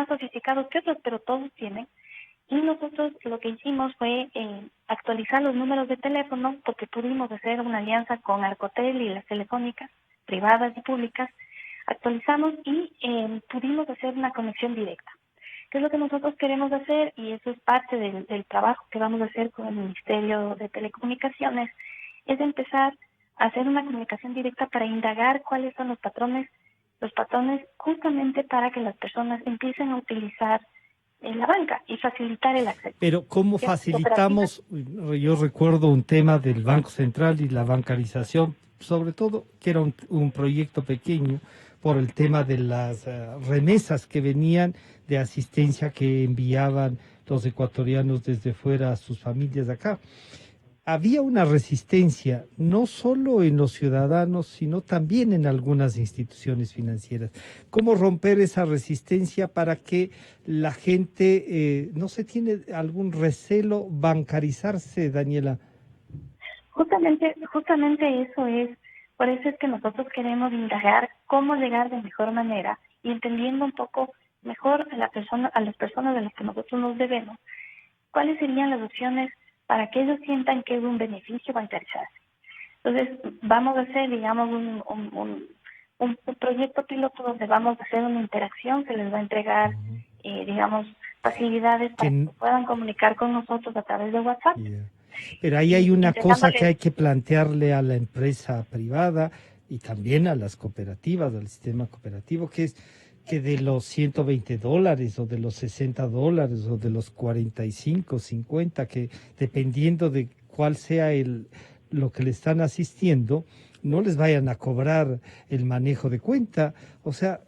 S4: sofisticados que otros, pero todos tienen. Y nosotros lo que hicimos fue actualizar los números de teléfono, porque pudimos hacer una alianza con Arcotel y las telefónicas privadas y públicas. Actualizamos y pudimos hacer una conexión directa. ¿Qué es lo que nosotros queremos hacer? Y eso es parte del trabajo que vamos a hacer con el Ministerio de Telecomunicaciones, es empezar a hacer una comunicación directa para indagar cuáles son los patrones justamente para que las personas empiecen a utilizar la banca y facilitar el acceso.
S3: Pero ¿cómo facilitamos? Yo recuerdo un tema del Banco Central y la bancarización, sobre todo que era un proyecto pequeño, por el tema de las remesas que venían de asistencia que enviaban los ecuatorianos desde fuera a sus familias acá. Había una resistencia, no solo en los ciudadanos, sino también en algunas instituciones financieras. ¿Cómo romper esa resistencia para que la gente no se tiene algún recelo bancarizarse, Daniela?
S4: Justamente eso es, por eso es que nosotros queremos indagar cómo llegar de mejor manera y entendiendo un poco mejor a las personas de las que nosotros nos debemos, cuáles serían las opciones para que ellos sientan que es un beneficio bancarizarse. Entonces, vamos a hacer, digamos, un proyecto piloto donde vamos a hacer una interacción, se les va a entregar, digamos, facilidades para que puedan comunicar con nosotros a través de WhatsApp.
S3: Yeah. Pero ahí hay una cosa que hay que plantearle a la empresa privada y también a las cooperativas, al sistema cooperativo, que es que de los $120 o de los $60 o de los 45, 50, que dependiendo de cuál sea lo que le están asistiendo, no les vayan a cobrar el manejo de cuenta. O sea,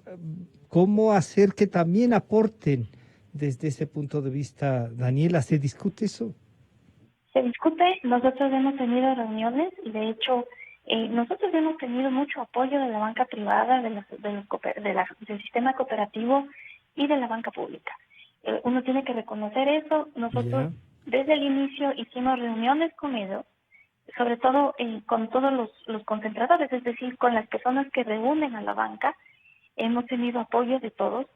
S3: ¿cómo hacer que también aporten desde ese punto de vista? Daniela, ¿se discute eso?
S4: Se discute, nosotros hemos tenido reuniones y de hecho nosotros hemos tenido mucho apoyo de la banca privada, del sistema cooperativo y de la banca pública. Uno tiene que reconocer eso. Nosotros desde el inicio hicimos reuniones con ellos, sobre todo con todos los concentradores, es decir, con las personas que reúnen a la banca. Hemos tenido apoyo de todos,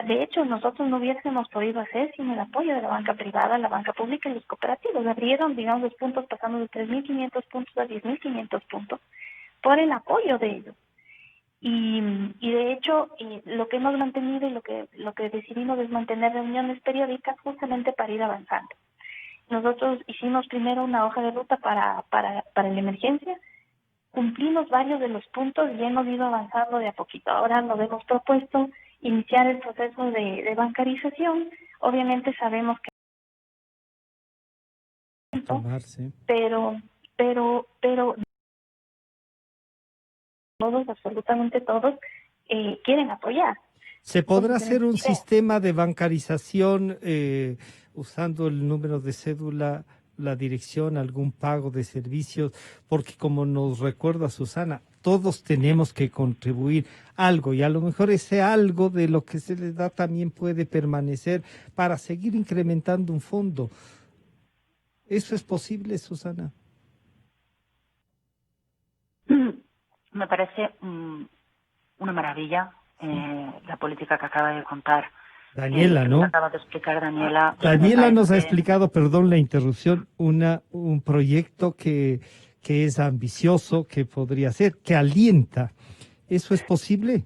S4: de hecho, nosotros no hubiésemos podido hacer sin el apoyo de la banca privada, la banca pública y los cooperativos. Abrieron, digamos, los puntos pasando de 3.500 puntos a 10.500 puntos por el apoyo de ellos. Y de hecho, lo que hemos mantenido y lo que decidimos es mantener reuniones periódicas justamente para ir avanzando. Nosotros hicimos primero una hoja de ruta para la emergencia, cumplimos varios de los puntos y hemos ido avanzando de a poquito. Ahora nos hemos propuesto iniciar el proceso de bancarización. Obviamente sabemos que pero todos, absolutamente todos, quieren apoyar.
S3: ¿Se podrá hacer un sistema de bancarización usando el número de cédula, la dirección, algún pago de servicios? Porque como nos recuerda Susana, todos tenemos que contribuir algo y a lo mejor ese algo de lo que se les da también puede permanecer para seguir incrementando un fondo. ¿Eso es posible, Susana?
S5: Me parece una maravilla la política que acaba de contar
S3: Daniela, ¿no?
S5: Que acaba de explicar Daniela.
S3: Daniela nos ha explicado, perdón la interrupción, un proyecto que es ambicioso, que podría ser, que alienta. ¿Eso es posible?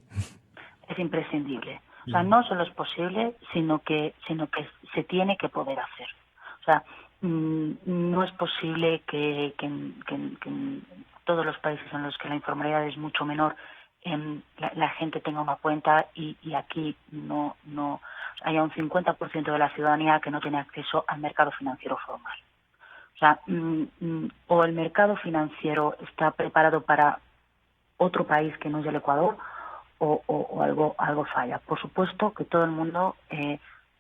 S5: Es imprescindible. O sea, no solo es posible, sino que se tiene que poder hacer. O sea, no es posible que en todos los países en los que la informalidad es mucho menor, la gente tenga una cuenta y aquí no haya un 50% de la ciudadanía que no tiene acceso al mercado financiero formal. O sea, o el mercado financiero está preparado para otro país que no es el Ecuador o algo falla. Por supuesto que todo el mundo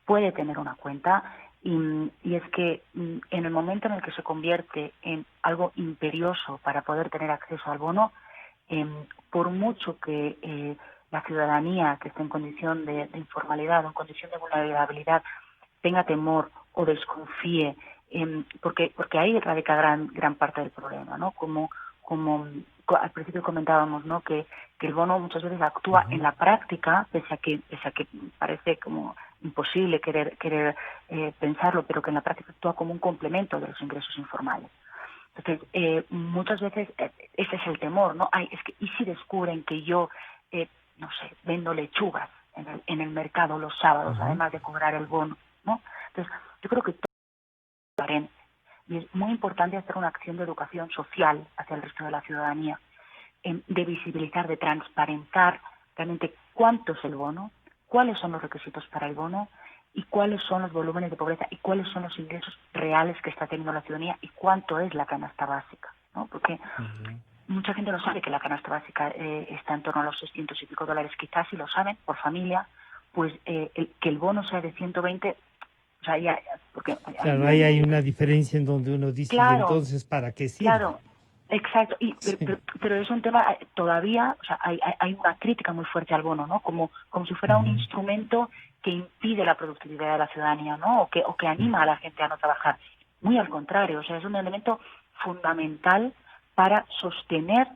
S5: puede tener una cuenta y es que en el momento en el que se convierte en algo imperioso para poder tener acceso al bono, por mucho que la ciudadanía que está en condición de informalidad o en condición de vulnerabilidad tenga temor o desconfíe, porque ahí radica gran parte del problema, ¿no? Como al principio comentábamos, ¿no? Que el bono muchas veces actúa en la práctica, pese a que parece como imposible querer pensarlo, pero que en la práctica actúa como un complemento de los ingresos informales. Entonces, muchas veces ese es el temor, ¿no? ¿Y si descubren que yo, no sé, vendo lechugas en el mercado los sábados, además de cobrar el bono, ¿no? Entonces, yo creo que y es muy importante hacer una acción de educación social hacia el resto de la ciudadanía, de visibilizar, de transparentar realmente cuánto es el bono, cuáles son los requisitos para el bono y cuáles son los volúmenes de pobreza y cuáles son los ingresos reales que está teniendo la ciudadanía y cuánto es la canasta básica, ¿no? Porque mucha gente no sabe que la canasta básica está en torno a los 600 y pico dólares. Quizás si lo saben, por familia, pues que el bono sea de 120, o sea, porque
S3: Claro, ahí hay una diferencia en donde uno dice, ¿y
S5: claro,
S3: entonces para qué sirve?
S5: claro, exacto.
S3: Sí.
S5: Pero es un tema todavía, o sea, hay una crítica muy fuerte al bono, ¿no? Como si fuera un instrumento que impide la productividad de la ciudadanía, ¿no? O que anima a la gente a no trabajar. Muy al contrario, o sea, es un elemento fundamental para sostener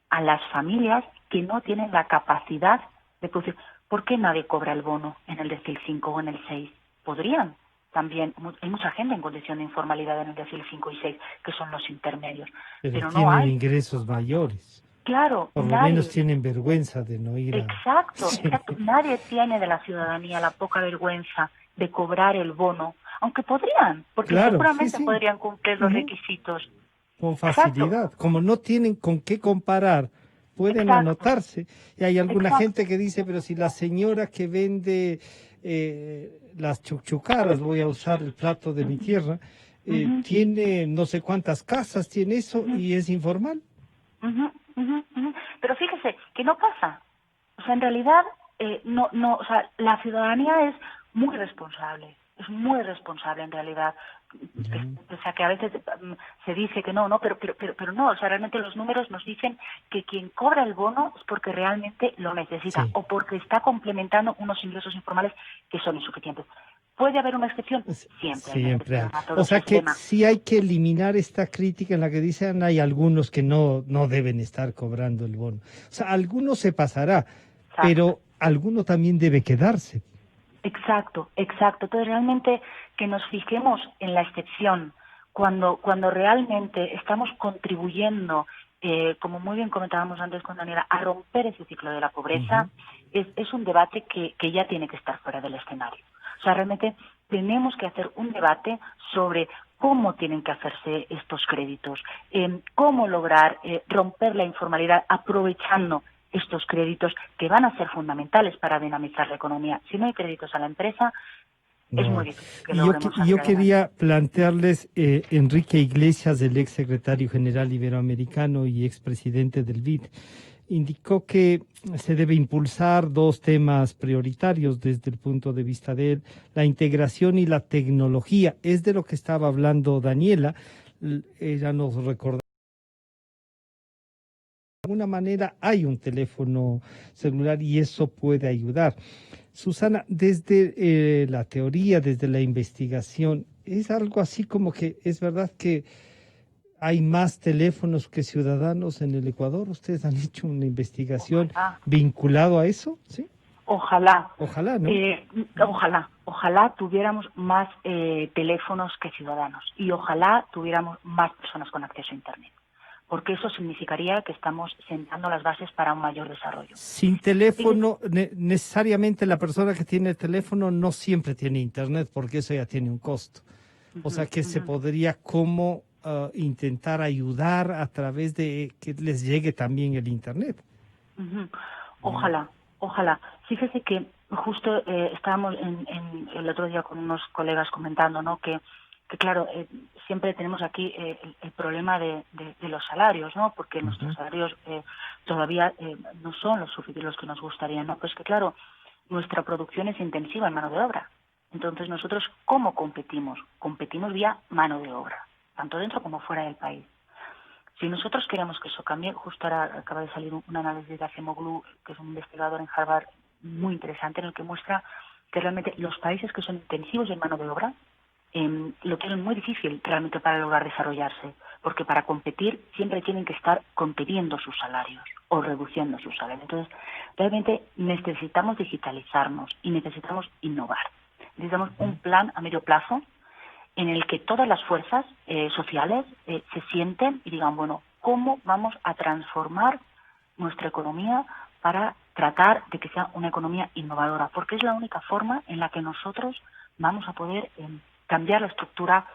S5: a las familias que no tienen la capacidad de producir. ¿Por qué nadie cobra el bono en el decil 5 o en el 6? Podrían. También hay mucha gente en condición de informalidad en el decil 5 y 6, que son los intermedios. Pero no
S3: tienen
S5: hay.
S3: ingresos mayores.
S5: Claro,
S3: Por lo
S5: nadie.
S3: menos tienen vergüenza de no ir a...
S5: Exacto,
S3: Sí.
S5: exacto. Nadie tiene de la ciudadanía la poca vergüenza de cobrar el bono, aunque podrían, porque
S3: Claro,
S5: seguramente
S3: sí.
S5: podrían cumplir los
S3: Ujú.
S5: requisitos.
S3: Con facilidad. Como no tienen con qué comparar, pueden
S5: Exacto.
S3: anotarse. Y hay alguna
S5: Exacto.
S3: gente que dice, pero si la señora que vende las chuchucaras, voy a usar el plato de mi tierra, tiene no sé cuántas casas, tiene eso y es informal.
S5: Pero fíjese que no pasa. O sea, en realidad, o sea, la ciudadanía es muy responsable. Es muy responsable en realidad. O sea, que a veces se dice que no, pero no. O sea, realmente los números nos dicen que quien cobra el bono es porque realmente lo necesita
S3: Sí.
S5: o porque está complementando unos ingresos informales que son insuficientes. ¿Puede haber una excepción? Siempre hay una
S3: Siempre hay.
S5: excepción a todo
S3: O sea que
S5: sistema.
S3: sí hay que eliminar esta crítica en la que dicen hay algunos que no deben estar cobrando el bono. O sea, algunos se pasará, pero alguno también debe quedarse.
S5: Exacto. Entonces, realmente que nos fijemos en la excepción, cuando realmente estamos contribuyendo, como muy bien comentábamos antes con Daniela, a romper ese ciclo de la pobreza, es un debate que ya tiene que estar fuera del escenario. O sea, realmente tenemos que hacer un debate sobre cómo tienen que hacerse estos créditos, cómo lograr romper la informalidad aprovechando estos créditos que van a ser fundamentales para dinamizar la economía. Si no hay créditos a la empresa, es muy difícil que logremos salir
S3: Yo
S5: adelante.
S3: quería plantearles, Enrique Iglesias, el ex secretario general iberoamericano y expresidente del BID, indicó que se debe impulsar dos temas prioritarios desde el punto de vista de él, la integración y la tecnología. Es de lo que estaba hablando Daniela. Ella nos recordó. De alguna manera hay un teléfono celular y eso puede ayudar. Susana, desde la teoría, desde la investigación, es algo así como que es verdad que hay más teléfonos que ciudadanos en el Ecuador. ¿Ustedes han hecho una investigación vinculado a eso? ¿Sí?
S5: Ojalá.
S3: Ojalá, ¿no?
S5: Ojalá tuviéramos más teléfonos que ciudadanos y ojalá tuviéramos más personas con acceso a Internet, porque eso significaría que estamos sentando las bases para un mayor desarrollo.
S3: Sin teléfono, necesariamente la persona que tiene el teléfono no siempre tiene Internet, porque eso ya tiene un costo. O sea que se podría como intentar ayudar a través de que les llegue también el Internet.
S5: Ojalá. Fíjese que justo estábamos el otro día con unos colegas comentando, ¿no? Que claro, siempre tenemos aquí el problema de los salarios, ¿no? Porque nuestros salarios todavía no son los que nos gustaría, ¿no? Pues que claro, nuestra producción es intensiva en mano de obra. Entonces nosotros, ¿cómo competimos? Competimos vía mano de obra, tanto dentro como fuera del país. Si nosotros queremos que eso cambie, justo ahora acaba de salir un análisis de Acemoglu, que es un investigador en Harvard muy interesante, en el que muestra que realmente los países que son intensivos en mano de obra lo tienen muy difícil realmente para lograr desarrollarse, porque para competir siempre tienen que estar conteniendo sus salarios o reduciendo sus salarios. Entonces, realmente necesitamos digitalizarnos y necesitamos innovar. Necesitamos un plan a medio plazo en el que todas las fuerzas sociales se sienten y digan, bueno, ¿cómo vamos a transformar nuestra economía para tratar de que sea una economía innovadora? Porque es la única forma en la que nosotros vamos a poder cambiar la estructura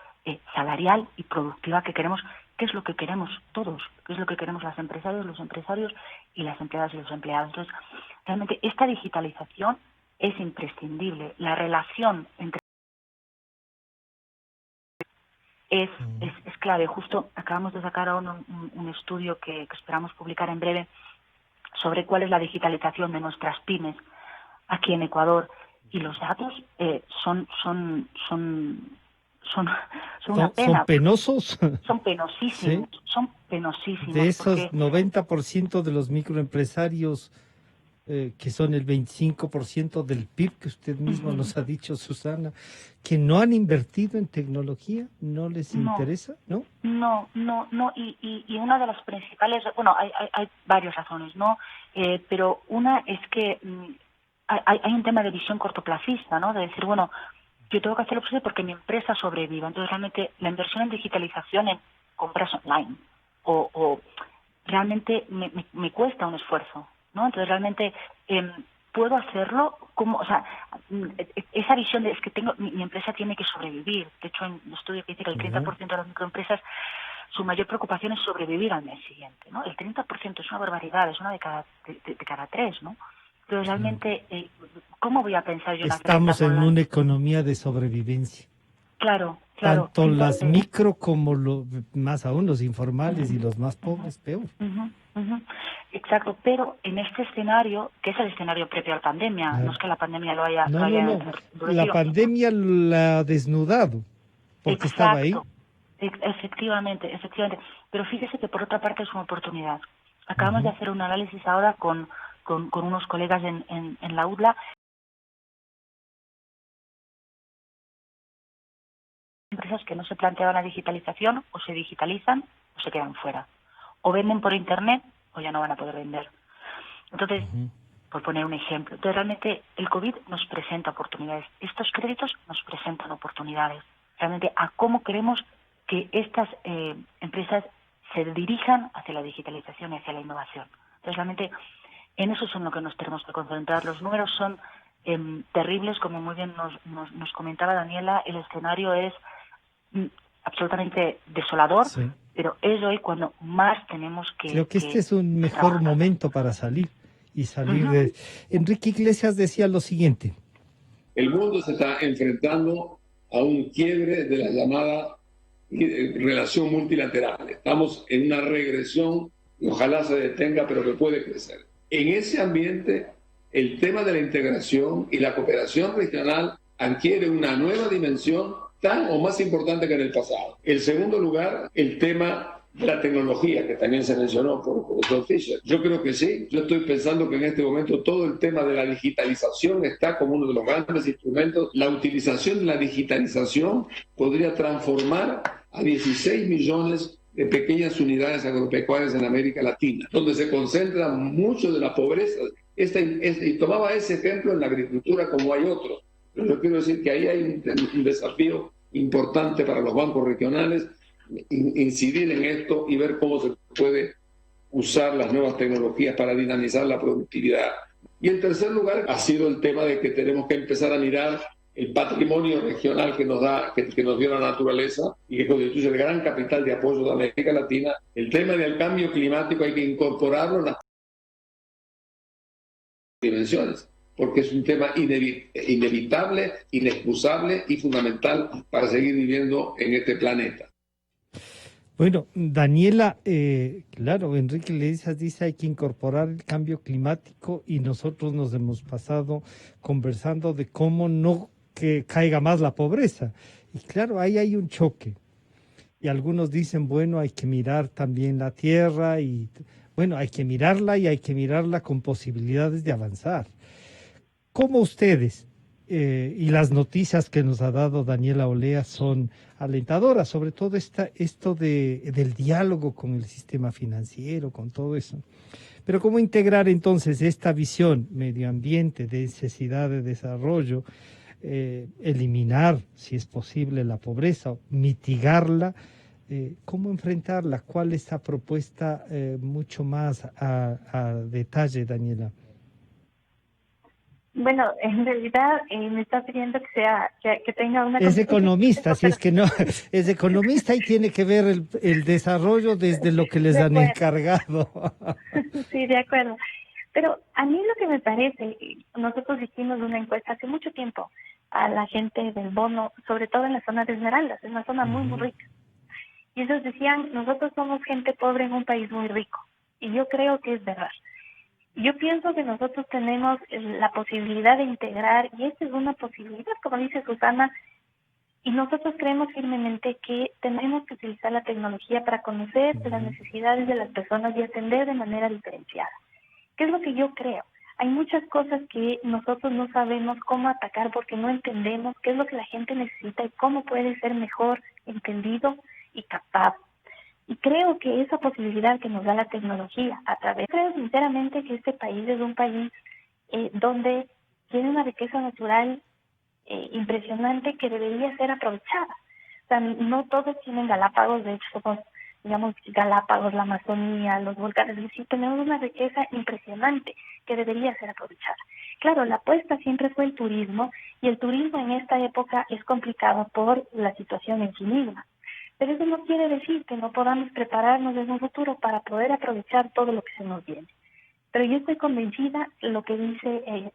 S5: salarial y productiva que queremos, que es lo que queremos todos, que es lo que queremos las empresarias, los empresarios y las empleadas y los empleados. Entonces, realmente esta digitalización es imprescindible. La relación entre es clave. Justo acabamos de sacar ahora un estudio que esperamos publicar en breve sobre cuál es la digitalización de nuestras pymes aquí en Ecuador, y los datos son una pena.
S3: ¿Son penosos?
S5: Son penosísimos,
S3: ¿Sí?
S5: son penosísimos.
S3: De esos
S5: Porque
S3: 90% de los microempresarios que son el 25% del PIB, que usted mismo nos ha dicho, Susana, que no han invertido en tecnología, ¿no les interesa? ¿No?
S5: No, y una de las principales, bueno, hay varias razones, ¿no? Pero una es que hay un tema de visión cortoplacista, ¿no? De decir, bueno, yo tengo que hacer lo posible porque mi empresa sobreviva. Entonces, realmente, la inversión en digitalización, en compras online, o realmente me cuesta un esfuerzo, ¿no? Entonces, realmente, puedo hacerlo como, o sea, esa visión de es que mi empresa tiene que sobrevivir. De hecho, en un estudio que dice que el 30% de las microempresas, su mayor preocupación es sobrevivir al mes siguiente, ¿no? El 30% es una barbaridad, es una de cada tres, ¿no? Pero realmente, ¿cómo voy a pensar yo en
S3: Estamos en una economía de sobrevivencia.
S5: Claro.
S3: Tanto
S5: Entonces,
S3: las micro como más aún los informales y los más pobres, peor.
S5: Exacto, pero en este escenario, que es el escenario previo a la pandemia, no es que la pandemia lo haya...
S3: No. La pandemia la ha desnudado, porque estaba ahí.
S5: Efectivamente. Pero fíjese que por otra parte es una oportunidad. Acabamos de hacer un análisis ahora con unos colegas en la UDLA. Empresas que no se planteaban la digitalización, o se digitalizan o se quedan fuera. O venden por Internet o ya no van a poder vender. Entonces, por poner un ejemplo, entonces realmente el COVID nos presenta oportunidades. Estos créditos nos presentan oportunidades. Realmente a cómo queremos que estas empresas se dirijan hacia la digitalización y hacia la innovación. Entonces realmente en eso es en lo que nos tenemos que concentrar. Los números son terribles, como muy bien nos comentaba Daniela. El escenario es absolutamente desolador, sí. Pero es hoy cuando más tenemos que...
S3: Creo que este es un mejor momento para salir de... Enrique Iglesias decía lo siguiente.
S7: El mundo se está enfrentando a un quiebre de la llamada relación multilateral. Estamos en una regresión y ojalá se detenga, pero que puede crecer. En ese ambiente, el tema de la integración y la cooperación regional adquiere una nueva dimensión tan o más importante que en el pasado. En segundo lugar, el tema de la tecnología, que también se mencionó por el profesor Fischer. Yo creo que sí. Yo estoy pensando que en este momento todo el tema de la digitalización está como uno de los grandes instrumentos. La utilización de la digitalización podría transformar a 16 millones de pequeñas unidades agropecuarias en América Latina, donde se concentra mucho de la pobreza. Y tomaba ese ejemplo en la agricultura como hay otros. Pero yo quiero decir que ahí hay un desafío importante para los bancos regionales, incidir en esto y ver cómo se puede usar las nuevas tecnologías para dinamizar la productividad. Y en tercer lugar ha sido el tema de que tenemos que empezar a mirar el patrimonio regional que nos dio la naturaleza y que constituye el gran capital de apoyo de América Latina. El tema del cambio climático hay que incorporarlo en las dimensiones, porque es un tema inevitable, inexcusable y fundamental para seguir viviendo en este planeta.
S3: Bueno, Daniela, claro, Enrique Iglesias dice hay que incorporar el cambio climático y nosotros nos hemos pasado conversando de cómo no que caiga más la pobreza. Y claro, ahí hay un choque. Y algunos dicen, bueno, hay que mirar también la tierra y, bueno, hay que mirarla y hay que mirarla con posibilidades de avanzar. ¿Cómo ustedes y las noticias que nos ha dado Daniela Olea son alentadoras, sobre todo esto del diálogo con el sistema financiero, con todo eso? Pero ¿cómo integrar entonces esta visión medio ambiente, de necesidad de desarrollo, eliminar, si es posible, la pobreza, mitigarla? ¿Cómo enfrentarla? ¿Cuál es la propuesta mucho más a detalle, Daniela?
S4: Bueno, en realidad me está pidiendo que tenga una...
S3: Es economista, si es que no, es economista y tiene que ver el desarrollo desde lo que les han encargado.
S4: Sí, de acuerdo. Pero a mí lo que me parece, nosotros hicimos una encuesta hace mucho tiempo a la gente del bono, sobre todo en la zona de Esmeraldas, es una zona muy, muy rica. Y ellos decían, nosotros somos gente pobre en un país muy rico. Y yo creo que es verdad. Yo pienso que nosotros tenemos la posibilidad de integrar, y esta es una posibilidad, como dice Susana, y nosotros creemos firmemente que tenemos que utilizar la tecnología para conocer las necesidades de las personas y atender de manera diferenciada. ¿Qué es lo que yo creo? Hay muchas cosas que nosotros no sabemos cómo atacar porque no entendemos qué es lo que la gente necesita y cómo puede ser mejor entendido y captado. Y creo que esa posibilidad que nos da la tecnología creo sinceramente que este país es un país donde tiene una riqueza natural impresionante que debería ser aprovechada. O sea, no todos tienen Galápagos, de hecho somos, digamos, Galápagos, la Amazonía, los volcanes, sí tenemos una riqueza impresionante que debería ser aprovechada. Claro, la apuesta siempre fue el turismo, y el turismo en esta época es complicado por la situación en sí misma. Pero eso no quiere decir que no podamos prepararnos en un futuro para poder aprovechar todo lo que se nos viene. Pero yo estoy convencida, lo que dice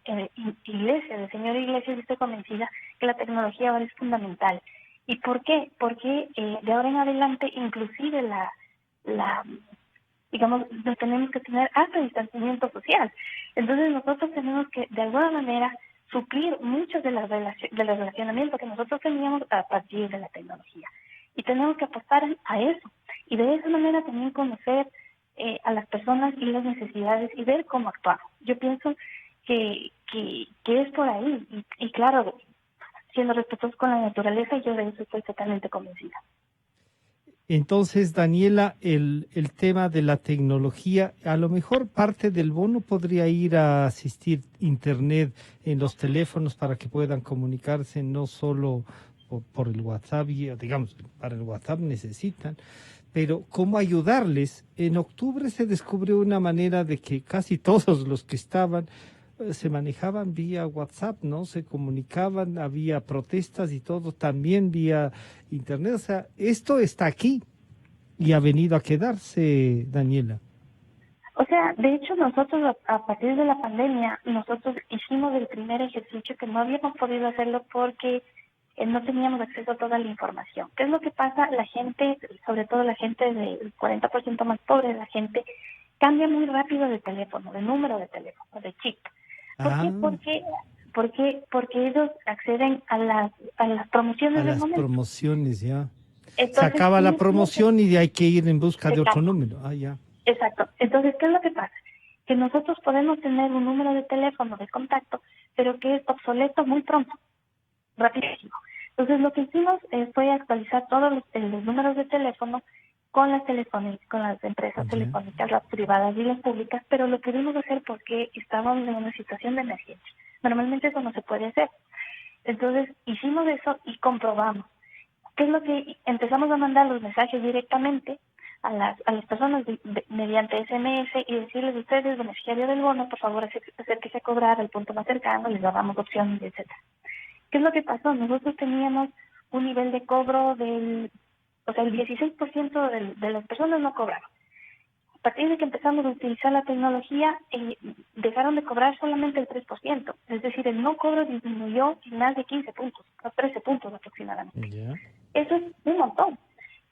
S4: Iglesias, el señor Iglesias, yo estoy convencida que la tecnología ahora es fundamental. ¿Y por qué? Porque de ahora en adelante, inclusive digamos, no tenemos que tener alto distanciamiento social. Entonces nosotros tenemos que, de alguna manera, suplir muchos de los relacionamientos que nosotros teníamos a partir de la tecnología. Y tenemos que apostar a eso. Y de esa manera también conocer a las personas y las necesidades y ver cómo actuar. Yo pienso que es por ahí. Y claro, siendo respetuosos con la naturaleza, yo de eso estoy totalmente convencida.
S3: Entonces, Daniela, el tema de la tecnología, a lo mejor parte del bono podría ir a asistir Internet en los teléfonos para que puedan comunicarse no solo por el WhatsApp, y, digamos, para el WhatsApp necesitan, pero cómo ayudarles. En octubre se descubrió una manera de que casi todos los que estaban se manejaban vía WhatsApp, ¿no? Se comunicaban, había protestas y todo también vía Internet. O sea, esto está aquí y ha venido a quedarse, Daniela.
S4: O sea, de hecho nosotros a partir de la pandemia, nosotros hicimos el primer ejercicio que no habíamos podido hacerlo porque no teníamos acceso a toda la información. ¿Qué es lo que pasa? La gente, sobre todo la gente del 40% más pobre, la gente cambia muy rápido de teléfono, de número de teléfono, de chip. ¿Por qué? Porque ellos acceden a las promociones del momento.
S3: Promociones, ya.
S4: Entonces,
S3: se acaba la promoción y hay que ir en busca de otro número. Ya.
S4: Exacto. Entonces, ¿qué es lo que pasa? Que nosotros podemos tener un número de teléfono de contacto, pero que es obsoleto muy pronto, rapidísimo. Entonces, lo que hicimos fue actualizar todos los números de teléfono con las empresas telefónicas, las privadas y las públicas, pero lo pudimos hacer porque estábamos en una situación de emergencia. Normalmente eso no se puede hacer. Entonces, hicimos eso y comprobamos. ¿Qué es lo que empezamos a mandar los mensajes directamente a las personas mediante SMS y decirles: ustedes, beneficiario del bono, por favor acérquese a cobrar al punto más cercano, les damos opciones, etcétera? ¿Qué es lo que pasó? Nosotros teníamos un nivel de cobro el 16% de las personas no cobraron. A partir de que empezamos a utilizar la tecnología, dejaron de cobrar solamente el 3%. Es decir, el no cobro disminuyó en más de 15 puntos, o 13 puntos aproximadamente. Yeah. Eso es un montón.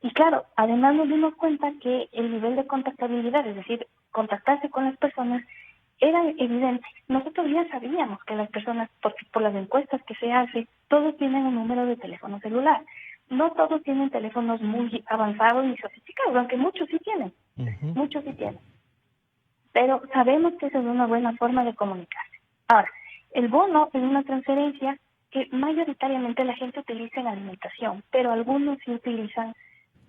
S4: Y claro, además nos dimos cuenta que el nivel de contactabilidad, es decir, contactarse con las personas, era evidente. Nosotros ya sabíamos que las personas, por las encuestas que se hacen, todos tienen un número de teléfono celular. No todos tienen teléfonos muy avanzados ni sofisticados, aunque muchos sí tienen. Muchos sí tienen. Pero sabemos que esa es una buena forma de comunicarse. Ahora, el bono es una transferencia que mayoritariamente la gente utiliza en alimentación, pero algunos sí utilizan.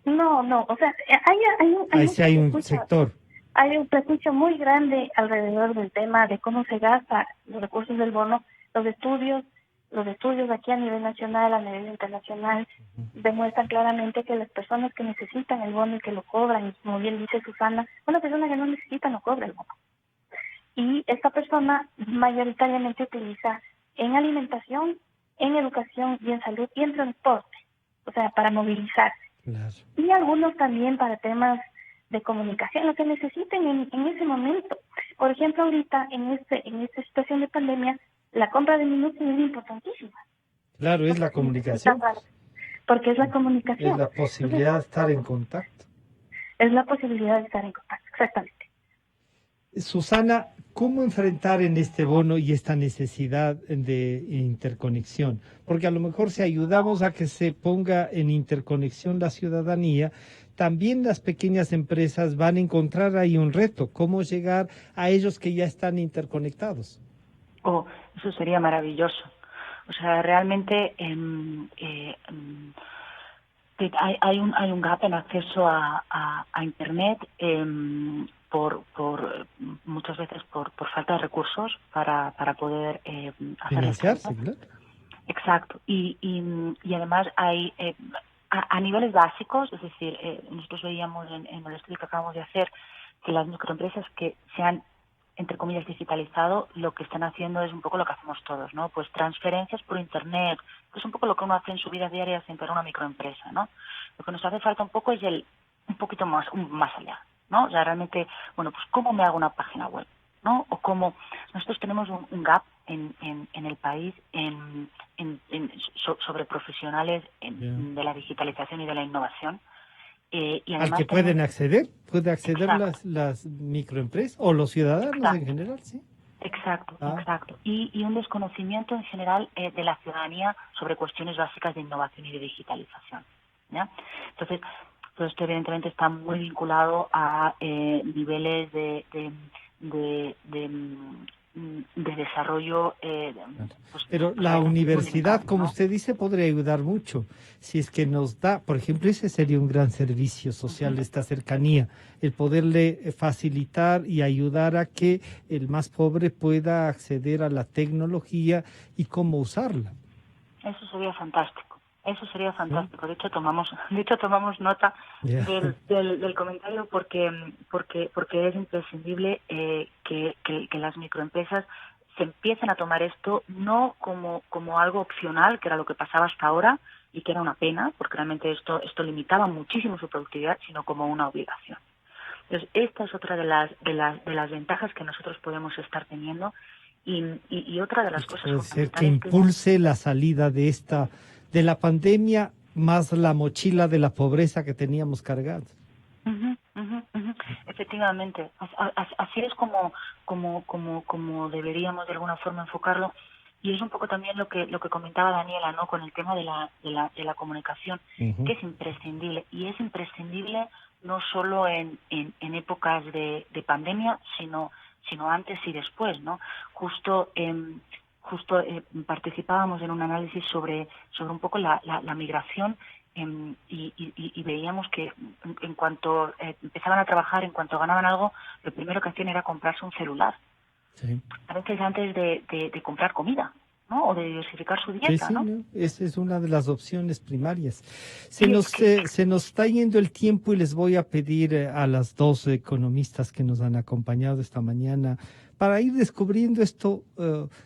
S4: O sea, hay un sector. Hay un prejuicio muy grande alrededor del tema de cómo se gasta los recursos del bono. Los estudios aquí a nivel nacional, a nivel internacional, demuestran claramente que las personas que necesitan el bono y que lo cobran, y como bien dice Susana, una persona que no necesita no cobra el bono. Y esta persona mayoritariamente utiliza en alimentación, en educación y en salud y en transporte, o sea, para movilizarse. Claro. Y algunos también para temas de comunicación, lo que necesiten en ese momento. Por ejemplo, ahorita en esta situación de pandemia, la compra de minutos es importantísima.
S3: Claro, es la comunicación.
S4: porque es la comunicación.
S3: Es la posibilidad de estar en contacto.
S4: Es la posibilidad de estar en contacto, exactamente.
S3: Susana, ¿cómo enfrentar en este bono y esta necesidad de interconexión? Porque a lo mejor si ayudamos a que se ponga en interconexión la ciudadanía, también las pequeñas empresas van a encontrar ahí un reto, cómo llegar a ellos que ya están interconectados.
S5: Oh, eso sería maravilloso. O sea, realmente hay un gap en acceso a Internet por muchas veces por falta de recursos para poder hacer
S3: financiarse, claro.
S5: Exacto. Y además hay a niveles básicos, es decir, nosotros veíamos en el estudio que acabamos de hacer que las microempresas que se han, entre comillas, digitalizado, lo que están haciendo es un poco lo que hacemos todos, ¿no? Pues transferencias por Internet, que es un poco lo que uno hace en su vida diaria sin tener una microempresa, ¿no? Lo que nos hace falta un poco es un poquito más allá, ¿no? O sea, realmente, bueno, pues ¿cómo me hago una página web? ¿No? O cómo nosotros tenemos un gap en el país sobre profesionales de la digitalización y de la innovación. Y además
S3: al que pueden acceder, puede acceder las microempresas o los ciudadanos en general, ¿sí?
S5: Exacto. Y un desconocimiento en general de la ciudadanía sobre cuestiones básicas de innovación y de digitalización, ¿ya? Entonces, todo esto evidentemente está muy vinculado a niveles de desarrollo.
S3: Pero la universidad, como usted dice, podría ayudar mucho. Si es que nos da, por ejemplo, ese sería un gran servicio social, esta cercanía, el poderle facilitar y ayudar a que el más pobre pueda acceder a la tecnología y cómo usarla.
S5: Eso sería fantástico. De hecho tomamos nota del comentario porque es imprescindible que las microempresas se empiecen a tomar esto no como algo opcional, que era lo que pasaba hasta ahora y que era una pena, porque realmente esto limitaba muchísimo su productividad, sino como una obligación. Entonces, esta es otra de las ventajas que nosotros podemos estar teniendo y otra de las cosas
S3: puede ser
S5: fundamentales
S3: que impulse la salida de la pandemia más la mochila de la pobreza que teníamos cargada.
S5: Efectivamente, así es como deberíamos de alguna forma enfocarlo, y es un poco también lo que comentaba Daniela, ¿no? Con el tema de la comunicación, que es imprescindible, y es imprescindible no solo en épocas de pandemia, sino antes y después, ¿no? Justo participábamos en un análisis sobre un poco la migración y veíamos que en cuanto empezaban a trabajar, en cuanto ganaban algo, lo primero que hacían era comprarse un celular. Sí. A veces antes de comprar comida, ¿no? O de diversificar su dieta, ¿no?
S3: Esa es una de las opciones primarias. Se nos está yendo el tiempo y les voy a pedir a las dos economistas que nos han acompañado esta mañana para ir descubriendo esto.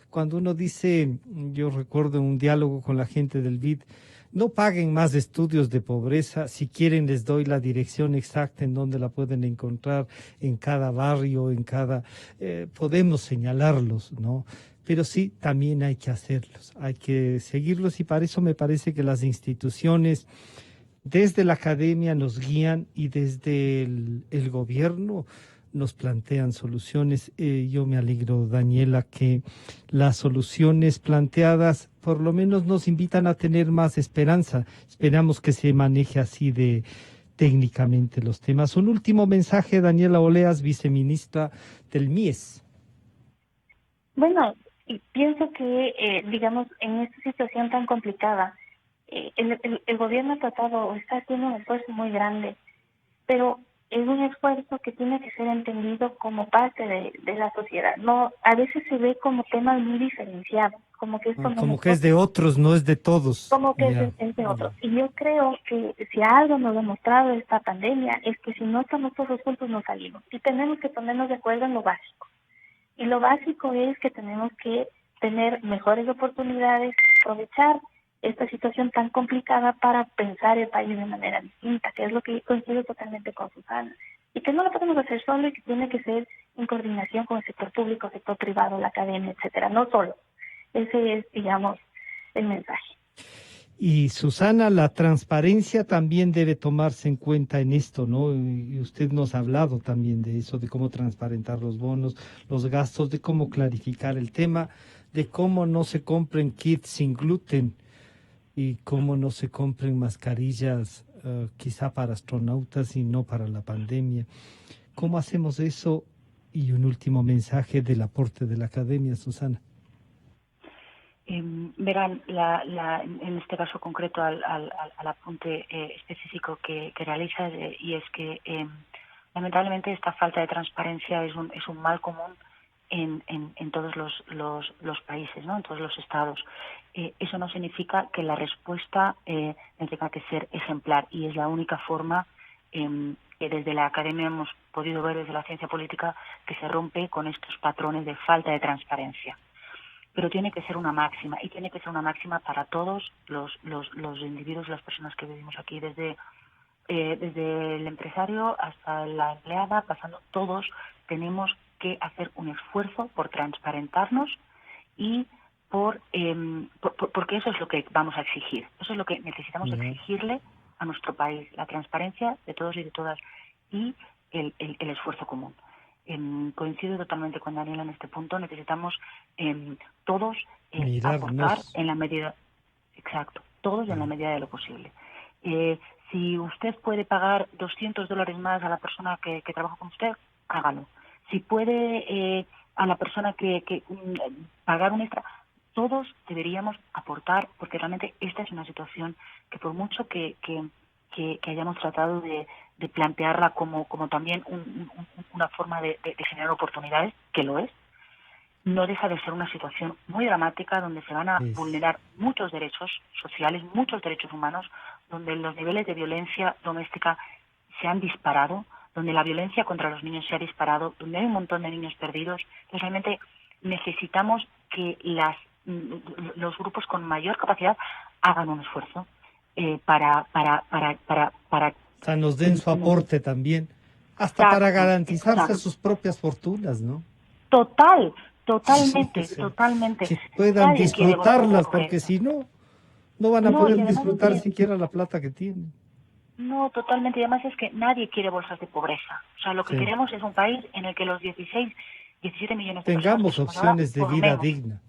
S3: Cuando uno dice, yo recuerdo un diálogo con la gente del BID, no paguen más estudios de pobreza, si quieren les doy la dirección exacta en donde la pueden encontrar en cada barrio, podemos señalarlos, ¿no? Pero sí, también hay que hacerlos, hay que seguirlos, y para eso me parece que las instituciones desde la academia nos guían y desde el gobierno nos plantean soluciones. Yo me alegro, Daniela, que las soluciones planteadas por lo menos nos invitan a tener más esperanza. Esperamos que se maneje así de técnicamente los temas. Un último mensaje, Daniela Oleas, viceministra del MIES.
S4: Bueno, y pienso que, digamos, en esta situación tan complicada, el gobierno ha tratado o está haciendo un esfuerzo muy grande, pero es un esfuerzo que tiene que ser entendido como parte de la sociedad. No, a veces se ve como temas muy diferenciados, como que esto
S3: como que es de otros, no es de todos.
S4: Como que es de otros. Y yo creo que si algo nos ha demostrado esta pandemia es que si no estamos todos juntos no salimos. Y tenemos que ponernos de acuerdo en lo básico. Y lo básico es que tenemos que tener mejores oportunidades, aprovechar esta situación tan complicada para pensar el país de manera distinta, que es lo que coincido totalmente con Susana. Y que no lo podemos hacer solo y que tiene que ser en coordinación con el sector público, el sector privado, la academia, etcétera. No solo. Ese es, digamos, el mensaje.
S3: Y Susana, la transparencia también debe tomarse en cuenta en esto, ¿no? Y usted nos ha hablado también de eso, de cómo transparentar los bonos, los gastos, de cómo clarificar el tema, de cómo no se compren kits sin gluten y cómo no se compren mascarillas quizá para astronautas y no para la pandemia. ¿Cómo hacemos eso? Y un último mensaje del aporte de la academia, Susana.
S5: Verán, en este caso concreto al apunte específico que realiza, y es que lamentablemente esta falta de transparencia es un mal común en todos los países, ¿no? En todos los estados. Eso no significa que la respuesta tenga que ser ejemplar, y es la única forma que desde la academia hemos podido ver, desde la ciencia política, que se rompe con estos patrones de falta de transparencia. Pero tiene que ser una máxima, y tiene que ser una máxima para todos los individuos, las personas que vivimos aquí, desde el empresario hasta la empleada, pasando, todos tenemos que hacer un esfuerzo por transparentarnos y porque eso es lo que vamos a exigir, eso es lo que necesitamos exigirle a nuestro país, la transparencia de todos y de todas, y el esfuerzo común. Coincido totalmente con Daniela en este punto. Necesitamos todos aportar en la medida, exacto, todos en la medida de lo posible. Si usted puede pagar $200 más a la persona que trabaja con usted, hágalo. Si puede a la persona que pagar un extra, todos deberíamos aportar, porque realmente esta es una situación que, por mucho que hayamos tratado de plantearla como también una forma de generar oportunidades, que lo es, no deja de ser una situación muy dramática, donde se van a vulnerar muchos derechos sociales, muchos derechos humanos, donde los niveles de violencia doméstica se han disparado, donde la violencia contra los niños se ha disparado, donde hay un montón de niños perdidos. Entonces, realmente necesitamos que los grupos con mayor capacidad hagan un esfuerzo para
S3: o sea, nos den su aporte también, hasta para garantizarse sus propias fortunas, ¿no?
S5: Totalmente.
S3: Que puedan disfrutarlas, porque si no van a poder disfrutar siquiera la plata que tienen.
S5: No, totalmente. Y además es que nadie quiere bolsas de pobreza. O sea, lo que queremos es un país en el que los 17 millones de
S3: tengamos
S5: personas
S3: opciones de vida digna.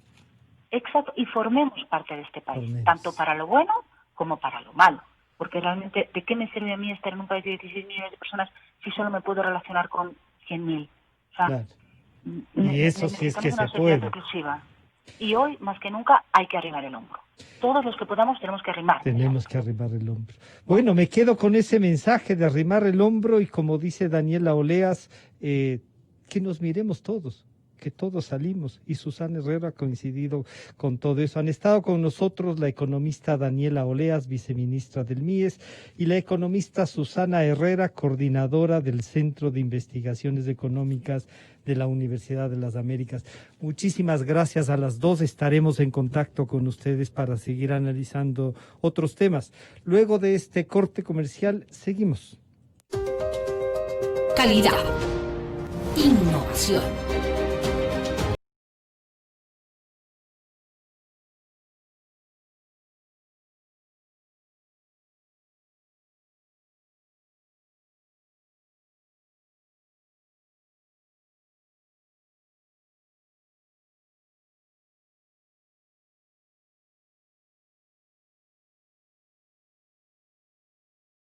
S5: Exacto, y formemos parte de este país, tanto para lo bueno como para lo malo. Porque realmente, ¿de qué me sirve a mí estar en un país de 16 millones de personas si solo me puedo relacionar con 100.000? O sea,
S3: claro. Y eso sí es que se puede.
S5: Inclusiva. Y hoy, más que nunca, hay que arrimar el hombro. Todos los que podamos tenemos que arrimar.
S3: Tenemos que arrimar el hombro. Bueno, me quedo con ese mensaje de arrimar el hombro, y como dice Daniela Oleas, que nos miremos todos, que todos salimos, y Susana Herrero ha coincidido con todo eso. Han estado con nosotros la economista Daniela Oleas, viceministra del MIES, y la economista Susana Herrera, coordinadora del Centro de Investigaciones Económicas de la Universidad de las Américas. Muchísimas gracias a las dos. Estaremos en contacto con ustedes para seguir analizando otros temas. Luego de este corte comercial, seguimos.
S8: Calidad. Innovación.